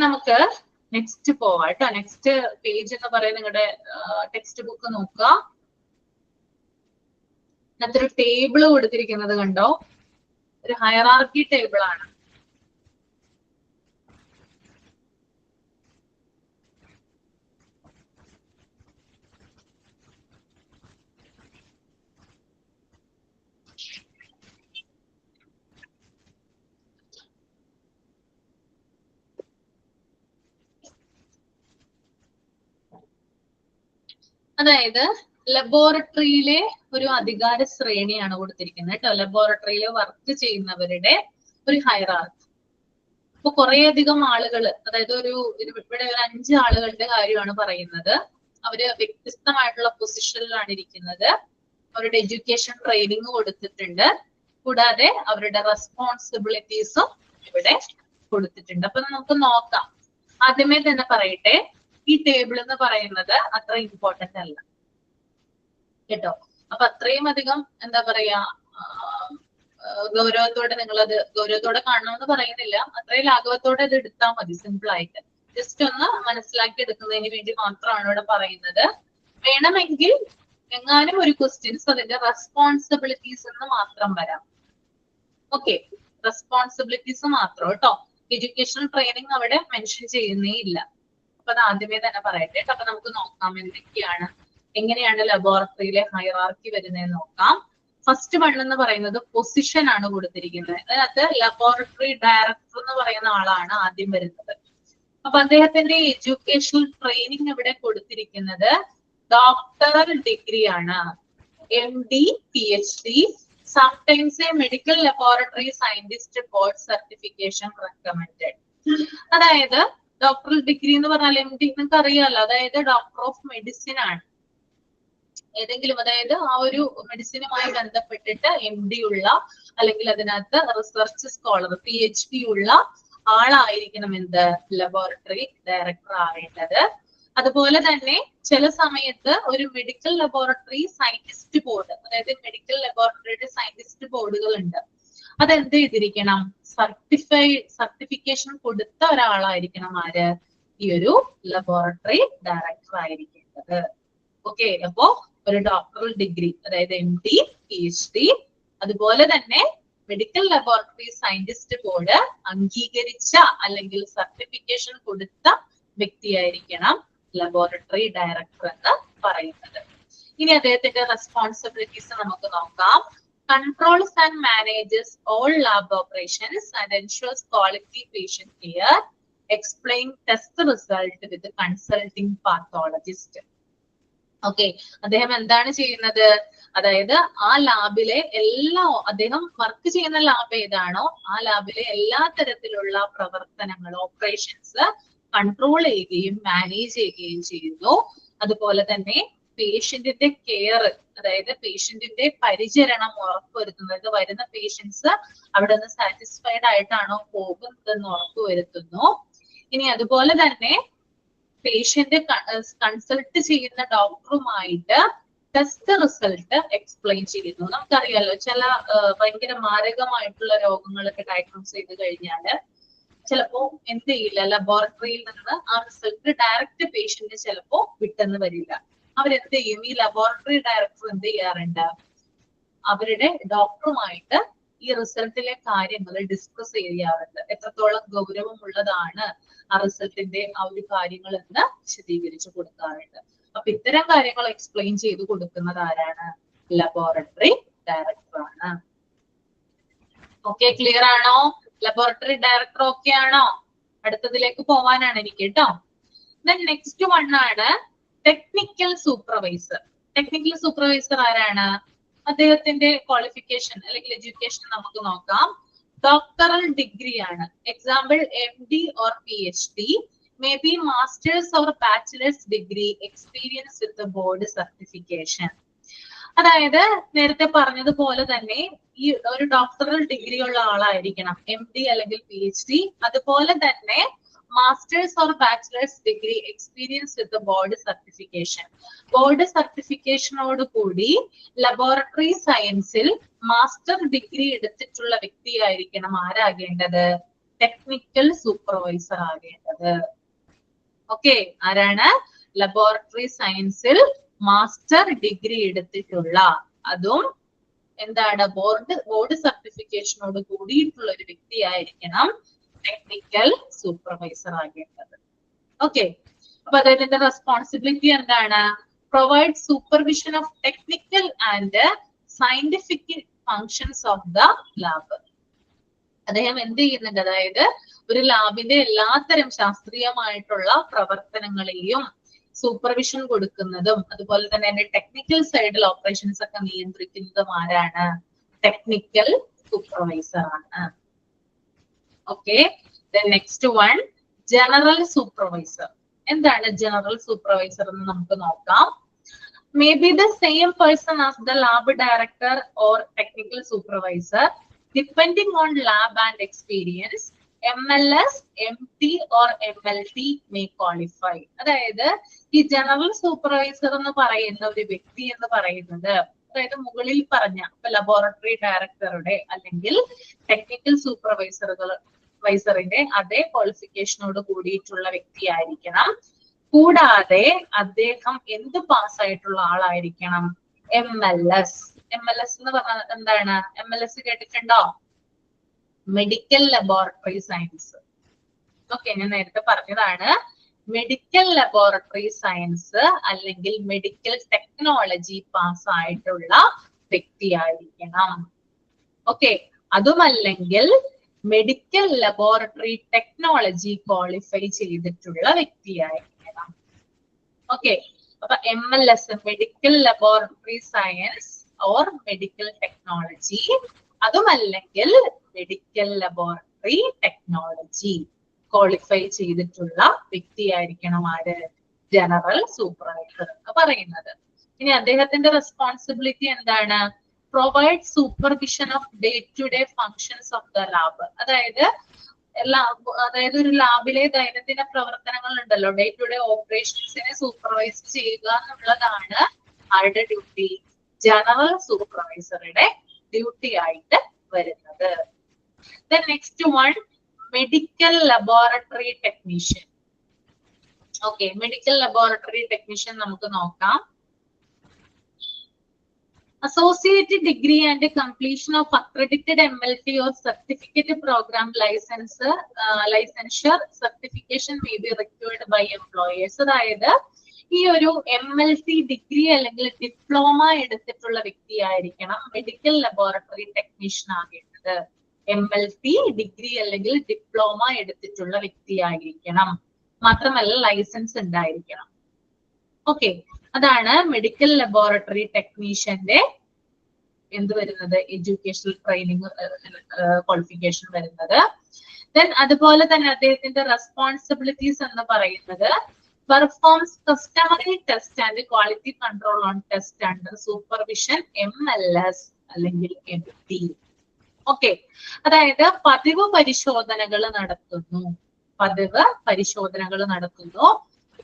നമുക്ക് നെക്സ്റ്റ് പോവാം കേട്ടോ. നെക്സ്റ്റ് പേജ് എന്ന് പറയുന്നത് നിങ്ങളുടെ ടെക്സ്റ്റ് ബുക്ക് നോക്കുക. അതിനകത്ത് ഒരു ടേബിള് കൊടുത്തിരിക്കുന്നത് കണ്ടോ? ഒരു ഹയറാർക്കി ടേബിൾ ആണ്. അതായത് ലബോറട്ടറിയിലെ ഒരു അധികാര ശ്രേണിയാണ് കൊടുത്തിരിക്കുന്നത് കേട്ടോ. ലബോറട്ടറിയിൽ വർക്ക് ചെയ്യുന്നവരുടെ ഒരു ഹൈറാർക്കി. ഇപ്പൊ കുറേയധികം ആളുകൾ, അതായത് ഇവിടെ ഒരു 5 ആളുകളുടെ കാര്യമാണ് പറയുന്നത്. അവര് വ്യത്യസ്തമായിട്ടുള്ള പൊസിഷനിലാണ് ഇരിക്കുന്നത്. അവരുടെ എഡ്യൂക്കേഷൻ ട്രെയിനിങ് കൊടുത്തിട്ടുണ്ട്. കൂടാതെ അവരുടെ റെസ്പോൺസിബിലിറ്റീസും ഇവിടെ കൊടുത്തിട്ടുണ്ട്. അപ്പൊ നമുക്ക് നോക്കാം. ആദ്യമേ തന്നെ പറയട്ടെ, ഈ ടേബിൾ എന്ന് പറയുന്നത് അത്ര ഇമ്പോർട്ടന്റ് അല്ല കേട്ടോ. അപ്പൊ അത്രയും അധികം എന്താ പറയാ, ഗൗരവത്തോടെ നിങ്ങളത് ഗൗരവത്തോടെ കാണണമെന്ന് പറയുന്നില്ല. അത്രയും ലാഘവത്തോടെ ഇത് എടുത്താൽ മതി, സിമ്പിൾ ആയിട്ട്. ജസ്റ്റ് ഒന്ന് മനസ്സിലാക്കി എടുക്കുന്നതിന് വേണ്ടി മാത്രമാണ് ഇവിടെ പറയുന്നത്. വേണമെങ്കിൽ എങ്ങാനും ഒരു ക്വസ്റ്റ്യൻസ് അതിന്റെ റെസ്പോൺസിബിലിറ്റീസ് എന്ന് മാത്രം വരാം. ഓക്കെ, റെസ്പോൺസിബിലിറ്റീസ് മാത്രം കേട്ടോ. എഡ്യൂക്കേഷണൽ ട്രെയിനിങ് അവിടെ മെൻഷൻ ചെയ്യുന്നേ ഇല്ല. അപ്പൊ അത് ആദ്യമേ തന്നെ പറയട്ടെ. അപ്പൊ നമുക്ക് നോക്കാം എങ്ങനെയാണ് ലബോറട്ടറിയിലെ ഹൈറാർക്കി വരുന്നതെന്ന് നോക്കാം. ഫസ്റ്റ് വൺ എന്ന് പറയുന്നത് പൊസിഷൻ ആണ് കൊടുത്തിരിക്കുന്നത്. അതിനകത്ത് ലബോറട്ടറി ഡയറക്ടർ എന്ന് പറയുന്ന ആളാണ് ആദ്യം വരുന്നത്. അപ്പൊ അദ്ദേഹത്തിന്റെ എഡ്യൂക്കേഷണൽ ട്രെയിനിങ് ഇവിടെ കൊടുത്തിരിക്കുന്നത് ഡോക്ടറൽ ഡിഗ്രി ആണ്. MD, PhD, sometimes a medical laboratory scientist board certification recommended. അതായത് ഡോക്ടറൽ ഡിഗ്രി എന്ന് പറഞ്ഞാൽ MD നിങ്ങൾക്ക് അറിയാലോ, അതായത് ഡോക്ടർ ഓഫ് മെഡിസിൻ ആണ്. ഏതെങ്കിലും, അതായത് ആ ഒരു മെഡിസിനുമായി ബന്ധപ്പെട്ടിട്ട് MD ഉള്ള, അല്ലെങ്കിൽ അതിനകത്ത് റിസർച്ച് സ്കോളർ PhD ഉള്ള ആളായിരിക്കണം എന്ത് ലബോറട്ടറി ഡയറക്ടർ ആവേണ്ടത്. അതുപോലെ തന്നെ ചില സമയത്ത് ഒരു മെഡിക്കൽ ലബോറട്ടറി സയന്റിസ്റ്റ് ബോർഡ്, അതായത് മെഡിക്കൽ ലബോറട്ടറിയുടെ സയന്റിസ്റ്റ് ബോർഡുകൾ ഉണ്ട്. അതെന്ത് ചെയ്തിരിക്കണം? സർട്ടിഫിക്കേഷൻ കൊടുത്ത ഒരാളായിരിക്കണം ആര്? ഈ ഒരു ലബോറട്ടറി ഡയറക്ടർ ആയിരിക്കേണ്ടത്. ഓക്കെ, അപ്പോ ഒരു ഡോക്ടറൽ ഡിഗ്രി, അതായത് MD, PhD, അതുപോലെ തന്നെ മെഡിക്കൽ ലബോറട്ടറി സയന്റിസ്റ്റ് ബോർഡ് അംഗീകരിച്ച അല്ലെങ്കിൽ സർട്ടിഫിക്കേഷൻ കൊടുത്ത വ്യക്തിയായിരിക്കണം ലബോറട്ടറി ഡയറക്ടർ എന്ന് പറയുന്നത്. ഇനി അദ്ദേഹത്തിന്റെ റെസ്പോൺസിബിലിറ്റീസ് നമുക്ക് നോക്കാം. Controls and manages all lab operations and ensures quality patient care. Explain test result with consulting pathologist. Okay, അദ്ദേഹം എന്താണ് ചെയ്യുന്നത്? അതായത് ആ ലാബിലെ അദ്ദേഹം വർക്ക് ചെയ്യുന്ന ലാബ് ഏതാണോ ആ ലാബിലെ എല്ലാ തരത്തിലുള്ള പ്രവർത്തനങ്ങൾ, ഓപ്പറേഷൻസ് കൺട്രോൾ ചെയ്യുകയും മാനേജ് ചെയ്യുകയും ചെയ്യുന്നു. അതുപോലെ തന്നെ പേഷ്യന്റിന്റെ കെയർ, അതായത് പേഷ്യന്റിന്റെ പരിചരണം ഉറപ്പുവരുത്തുന്നത്, വരുന്ന പേഷ്യൻസ് അവിടെ നിന്ന് സാറ്റിസ്ഫൈഡ് ആയിട്ടാണോ പോകുന്നതെന്ന് ഉറപ്പുവരുത്തുന്നു. ഇനി അതുപോലെ തന്നെ പേഷ്യന്റ് കൺസൾട്ട് ചെയ്യുന്ന ഡോക്ടറുമായിട്ട് ടെസ്റ്റ് റിസൾട്ട് എക്സ്പ്ലെയിൻ ചെയ്യുന്നു. നമുക്കറിയാലോ, ചില ഭയങ്കര മാരകമായിട്ടുള്ള രോഗങ്ങളൊക്കെ ഡയഗ്നോസ് ചെയ്ത് കഴിഞ്ഞാല് ചിലപ്പോ എന്ത് ചെയ്യില്ല, ലബോറട്ടറിയിൽ നിന്ന് ആ റിസൾട്ട് ഡയറക്റ്റ് പേഷ്യന്റ് ചിലപ്പോ വിട്ടെന്ന് വരില്ല. അവരെന്ത് ചെയ്യും, ഈ ലബോറട്ടറി ഡയറക്ടർ എന്ത് ചെയ്യാറുണ്ട്, അവരുടെ ഡോക്ടറുമായിട്ട് ഈ റിസൾട്ടിലെ കാര്യങ്ങൾ ഡിസ്കസ് ചെയ്യാറുണ്ട്. എത്രത്തോളം ഗൗരവമുള്ളതാണ് ആ റിസൾട്ടിന്റെ ആ ഒരു കാര്യങ്ങൾ എന്ന് വിശദീകരിച്ചു കൊടുക്കാറുണ്ട്. അപ്പൊ ഇത്തരം കാര്യങ്ങൾ എക്സ്പ്ലെയിൻ ചെയ്ത് കൊടുക്കുന്നത് ആരാണ്? ലബോറട്ടറി ഡയറക്ടറാണ്. ഓക്കെ, ക്ലിയർ ആണോ? ലബോറട്ടറി ഡയറക്ടർ ഓക്കെ ആണോ? അടുത്തതിലേക്ക് പോവാനാണ് എനിക്ക് കേട്ടോ. ദെൻ നെക്സ്റ്റ് വൺ ആണ് ടെക്നിക്കൽ സൂപ്പർവൈസർ. ടെക്നിക്കൽ സൂപ്പർവൈസർ ആരാണ്? അദ്ദേഹത്തിന്റെ ക്വാളിഫിക്കേഷൻ അല്ലെങ്കിൽ എഡ്യൂക്കേഷൻ നമുക്ക് നോക്കാം. ഡോക്ടറൽ ഡിഗ്രി ആണ്. Example MD or PhD, may be masters or bachelors degree, experience with board certification. അതായത് നേരത്തെ പറഞ്ഞതുപോലെ തന്നെ ഈ ഒരു ഡോക്ടറൽ ഡിഗ്രി ഉള്ള ആളായിരിക്കണം, MD അല്ലെങ്കിൽ PhD. അതുപോലെ തന്നെ masters or bachelors degree, experience with board certification. Board സർട്ടിഫിക്കേഷനോട് കൂടി ലബോറട്ടറി സയൻസിൽ മാസ്റ്റർ ഡിഗ്രി എടുത്തിട്ടുള്ള വ്യക്തിയായിരിക്കണം ആരാകേണ്ടത്? ടെക്നിക്കൽ സൂപ്പർവൈസർ ആകേണ്ടത്. ഓക്കെ, ആരാണ്? ലബോറട്ടറി സയൻസിൽ മാസ്റ്റർ ഡിഗ്രി എടുത്തിട്ടുള്ള, അതും എന്താണ്, ബോർഡ് സർട്ടിഫിക്കേഷനോട് കൂടിയിട്ടുള്ള ഒരു വ്യക്തിയായിരിക്കണം ടെക്നിക്കൽ സൂപ്പർവൈസർ ആകേണ്ടത്. ഓക്കെ, അപ്പൊ അദ്ദേഹത്തിന്റെ റെസ്പോൺസിബിലിറ്റി എന്താണ്? Provide supervision of technical and scientific functions of the lab. അദ്ദേഹം എന്ത് ചെയ്യുന്നുണ്ട്, അതായത് ഒരു ലാബിന്റെ എല്ലാത്തരം ശാസ്ത്രീയമായിട്ടുള്ള പ്രവർത്തനങ്ങളെയും സൂപ്പർവിഷൻ കൊടുക്കുന്നതും അതുപോലെ തന്നെ അതിന്റെ ടെക്നിക്കൽ സൈഡിൽ ഓപ്പറേഷൻസ് ഒക്കെ നിയന്ത്രിക്കുന്നതും ആരാണ്? ടെക്നിക്കൽ സൂപ്പർവൈസർ ആണ്. Okay, next one general supervisor. എന്താണ് ജനറൽ സൂപ്പർവൈസർ എന്ന് നമുക്ക് നോക്കാം. May be the same person as the lab director or technical supervisor, depending on lab and experience. MLS, MT or MLT may qualify. അതായത് ഈ general supervisor എന്ന് പറയുന്ന ഒരു വ്യക്തി എന്ന് പറയുന്നത്, അതായത് മുകളിൽ പറഞ്ഞ ലബോറട്ടറി ഡയറക്ടറുടെ അല്ലെങ്കിൽ ടെക്നിക്കൽ സൂപ്പർവൈസറിന്റെ അതേ ക്വാളിഫിക്കേഷനോട് കൂടിയിട്ടുള്ള വ്യക്തിയായിരിക്കണം. കൂടാതെ അദ്ദേഹം എന്ത് പാസ്സായിട്ടുള്ള ആളായിരിക്കണം? MLS. MLS എന്ന് പറഞ്ഞാൽ എന്താണ്? MLS കേട്ടിട്ടുണ്ടോ? Medical laboratory science. ഓക്കെ, ഞാൻ നേരത്തെ പറഞ്ഞതാണ്, മെഡിക്കൽ ലബോറട്ടറി സയൻസ് അല്ലെങ്കിൽ മെഡിക്കൽ ടെക്നോളജി പാസ് ആയിട്ടുള്ള വ്യക്തിയായിരിക്കണം. ഓക്കെ, അതുമല്ലെങ്കിൽ മെഡിക്കൽ ലബോറട്ടറി ടെക്നോളജി ക്വാളിഫൈ ചെയ്തിട്ടുള്ള വ്യക്തിയായിരിക്കണം. ഓക്കെ, അപ്പൊ MLS medical laboratory science or medical technology, അതുമല്ലെങ്കിൽ മെഡിക്കൽ ലബോറട്ടറി ടെക്നോളജി ക്വാളിഫൈ ചെയ്തിട്ടുള്ള വ്യക്തിയായിരിക്കണം ആര്? ജനറൽ സൂപ്പർവൈസർ എന്ന് പറയുന്നത്. ഇനി അദ്ദേഹത്തിന്റെ റെസ്പോൺസിബിലിറ്റി എന്താണ്? Provide supervision of day to day functions of the lab. അതായത് ഒരു ലാബിലെ ദൈനംദിന പ്രവർത്തനങ്ങൾ ഉണ്ടല്ലോ, ഡേ ടു ഡേ ഓപ്പറേഷൻസിനെ സൂപ്പർവൈസ് ചെയ്യുക എന്നുള്ളതാണ് ആരുടെ ഡ്യൂട്ടി? ജനറൽ സൂപ്പർവൈസറുടെ ഡ്യൂട്ടി ആയിട്ട് വരുന്നത്. Then next one, medical laboratory technician. Okay, medical laboratory technician നമുക്ക് നോക്കാം. Associate degree and completion of accredited MLT or certificate program licensure certification may be required by employers. അതായത് ഈ ഒരു MLT ഡിഗ്രി അല്ലെങ്കിൽ diploma എടുത്തിട്ടുള്ള വ്യക്തിയായിരിക്കണം മെഡിക്കൽ ലബോറട്ടറി ടെക്നീഷ്യൻ ആകേണ്ടത്. MLT degree അല്ലെങ്കിൽ ഡിപ്ലോമ എടുത്തിട്ടുള്ള വ്യക്തിയായിരിക്കണം. മാത്രമല്ല ലൈസൻസ് ഉണ്ടായിരിക്കണം. ഓക്കെ, അതാണ് മെഡിക്കൽ ലബോറട്ടറി ടെക്നീഷ്യന്റെ എന്ത് വരുന്നത്? എഡ്യൂക്കേഷണൽ ട്രെയിനിങ് ക്വാളിഫിക്കേഷൻ വരുന്നത്. ദെൻ അതുപോലെ തന്നെ അദ്ദേഹത്തിന്റെ റെസ്പോൺസിബിലിറ്റീസ് എന്ന് പറയുന്നത് performs customary test and quality control on test under supervision MLS അല്ലെങ്കിൽ MT. ഓക്കെ, അതായത് പതിവ് പരിശോധനകൾ നടത്തുന്നു,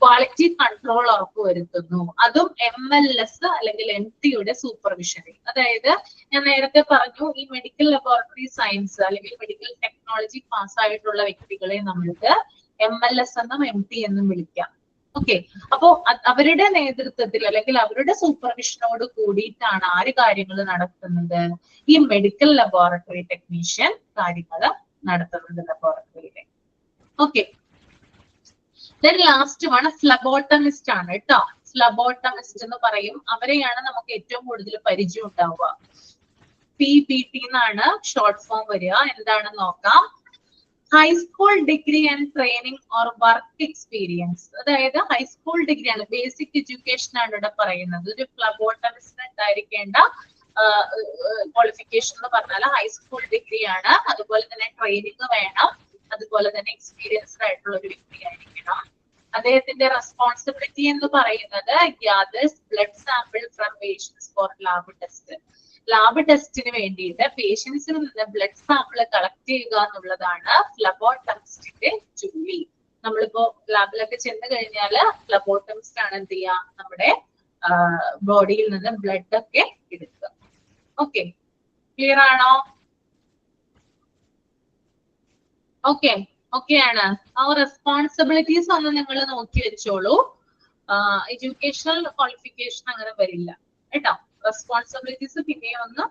ക്വാളിറ്റി കൺട്രോൾ ഉറപ്പുവരുത്തുന്നു, അതും MLS അല്ലെങ്കിൽ MTയുടെ സൂപ്പർവിഷനിൽ. അതായത് ഞാൻ നേരത്തെ പറഞ്ഞു, ഈ മെഡിക്കൽ ലബോറട്ടറി സയൻസ് അല്ലെങ്കിൽ മെഡിക്കൽ ടെക്നോളജി പാസ്സായിട്ടുള്ള വ്യക്തികളെ നമ്മൾക്ക് MLS എന്നും MT എന്നും വിളിക്കാം. ഓക്കെ, അപ്പോ അവരുടെ നേതൃത്വത്തിൽ അല്ലെങ്കിൽ അവരുടെ സൂപ്പർവിഷനോട് കൂടിയിട്ടാണ് ആര് കാര്യങ്ങൾ നടത്തുന്നത്, ഈ മെഡിക്കൽ ലബോറട്ടറി ടെക്നീഷ്യൻ കാര്യങ്ങൾ നടത്തുന്നത് ലബോറട്ടറിയിലെ. ഓക്കെ, ദെൻ ലാസ്റ്റ് വൺ ഫ്ലബോട്ടമിസ്റ്റ് ആണ് കേട്ടോ. ഫ്ലബോട്ടമിസ്റ്റ് എന്ന് പറയും, അവരെയാണ് നമുക്ക് ഏറ്റവും കൂടുതൽ പരിചയം ഉണ്ടാവുക. PPT എന്നാണ് ഷോർട്ട് ഫോം വരിക. എന്താണെന്ന് നോക്കാം. High school degree and training or work experience. അതായത് ഹൈസ്കൂൾ ഡിഗ്രി ആണ്, ബേസിക് എഡ്യൂക്കേഷൻ ആണ് ഇവിടെ പറയുന്നത്. ഒരു ഫ്ലബോട്ടമിസ്റ്റിന് ഉണ്ടായിരിക്കേണ്ട ക്വാളിഫിക്കേഷൻ എന്ന് പറഞ്ഞാൽ ഹൈസ്കൂൾ ഡിഗ്രി ആണ്, അതുപോലെ തന്നെ ട്രെയിനിങ് വേണം, അതുപോലെ തന്നെ എക്സ്പീരിയൻസ്ഡ് ആയിട്ടുള്ള ഒരു വ്യക്തി ആയിരിക്കണം. അദ്ദേഹത്തിന്റെ റെസ്പോൺസിബിലിറ്റി എന്ന് പറയുന്നത് gathers blood sample from patients for lab test. Lab ടെസ്റ്റിന് വേണ്ടിയിട്ട് പേഷ്യൻസിൽ നിന്ന് ബ്ലഡ് സാമ്പിൾ കളക്ട് ചെയ്യുക എന്നുള്ളതാണ് ഫ്ലബോട്ടമിസ്റ്റിന്റെ ജോലി. നമ്മളിപ്പോ ലാബിലൊക്കെ ചെന്ന് കഴിഞ്ഞാൽ ഫ്ലബോട്ടമിസ്റ്റ് ആണ് എന്ത് ചെയ്യുക, നമ്മുടെ ബോഡിയിൽ നിന്ന് ബ്ലഡ് ഒക്കെ എടുക്കുക. ഓക്കെ, ക്ലിയർ ആണോ? ഓക്കെ ആണ്. ആ റെസ്പോൺസിബിലിറ്റീസ് ഒന്ന് നിങ്ങൾ നോക്കി വെച്ചോളൂ. എഡ്യൂക്കേഷണൽ ക്വാളിഫിക്കേഷൻ അങ്ങനെ വരില്ല കേട്ടോ. റെസ്പോൺസിബിലിറ്റീസ് പിന്നെയും ഒന്ന്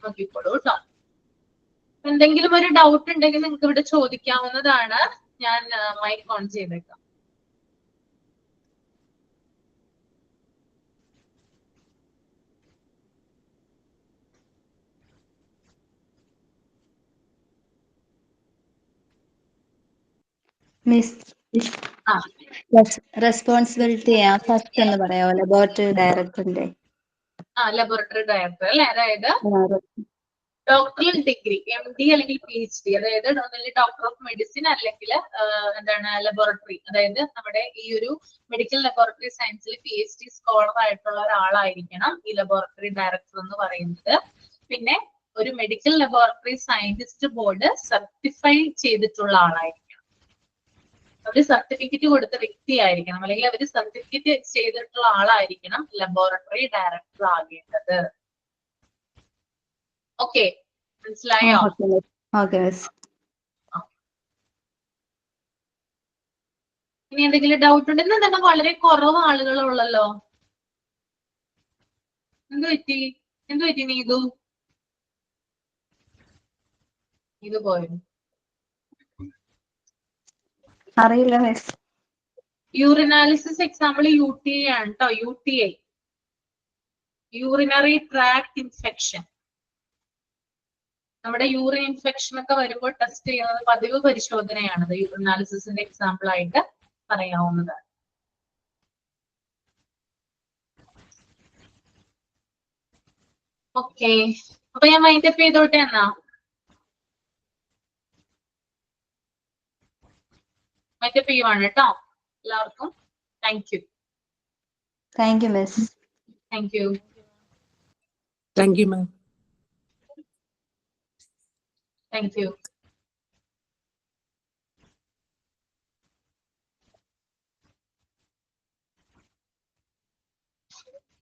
നോക്കിക്കോളൂ കേട്ടോ. എന്തെങ്കിലും ഒരു ഡൗട്ട് ഉണ്ടെങ്കിൽ നിങ്ങൾക്ക് ഇവിടെ ചോദിക്കാവുന്നതാണ്. ഞാൻ മൈക്ക് ഓൺ ചെയ്തേക്കാം. റെസ്പോൺസിബിലിറ്റി ഫസ്റ്റ് എന്ന് പറയാമോ, ലബോറട്ടറി ഡയറക്ടറിന്റെ? ലബോറട്ടറി ഡയറക്ടർ അല്ലെ, അതായത് ഡോക്ടറൽ ഡിഗ്രി MD അല്ലെങ്കിൽ PhD, അതായത് ഡോക്ടർ ഓഫ് മെഡിസിൻ അല്ലെങ്കിൽ എന്താണ് ലബോറട്ടറി, അതായത് നമ്മുടെ ഈ ഒരു മെഡിക്കൽ ലബോറട്ടറി സയൻസിൽ PhD സ്കോളർ ആയിട്ടുള്ള ഒരാളായിരിക്കണം ഈ ലബോറട്ടറി ഡയറക്ടർ എന്ന് പറയുന്നത്. പിന്നെ ഒരു medical laboratory scientist board certify ചെയ്തിട്ടുള്ള ആളായിരിക്കണം. അവര് സർട്ടിഫിക്കറ്റ് കൊടുത്ത വ്യക്തിയായിരിക്കണം, അല്ലെങ്കിൽ അവര് സർട്ടിഫിക്കറ്റ് ചെയ്തിട്ടുള്ള ആളായിരിക്കണം ലബോറട്ടറി ഡയറക്ടർ ആകേണ്ടത്. ഓക്കെ, മനസ്സിലായോ? ഇനി എന്തെങ്കിലും ഡൗട്ട് ഉണ്ടെങ്കിൽ തന്നെ വളരെ കുറവ് ആളുകളുള്ളല്ലോ. എന്ത് പറ്റി നീതു പോയോ? അറിയില്ല. യൂറിനാലിസിസ് എക്സാമ്പിൾ UTI ആണ് കേട്ടോ. UTI, urinary tract infection. നമ്മുടെ യൂറിൻ ഇൻഫെക്ഷൻ ഒക്കെ വരുമ്പോൾ ടെസ്റ്റ് ചെയ്യുന്നത് പതിവ് പരിശോധനയാണത്. യൂറിനാലിസിസിന്റെ എക്സാമ്പിൾ ആയിട്ട് പറയാവുന്നതാണ്. ഓക്കെ, അപ്പൊ ഞാൻ മൈൻഡപ്പ് ചെയ്തോട്ടെ എന്നാ. മൈൻഡപ്പ് ചെയ്യുവാണ് കേട്ടോ. എല്ലാവർക്കും thank you. Thank you miss. Thank you. Thank you, ma'am. Thank you.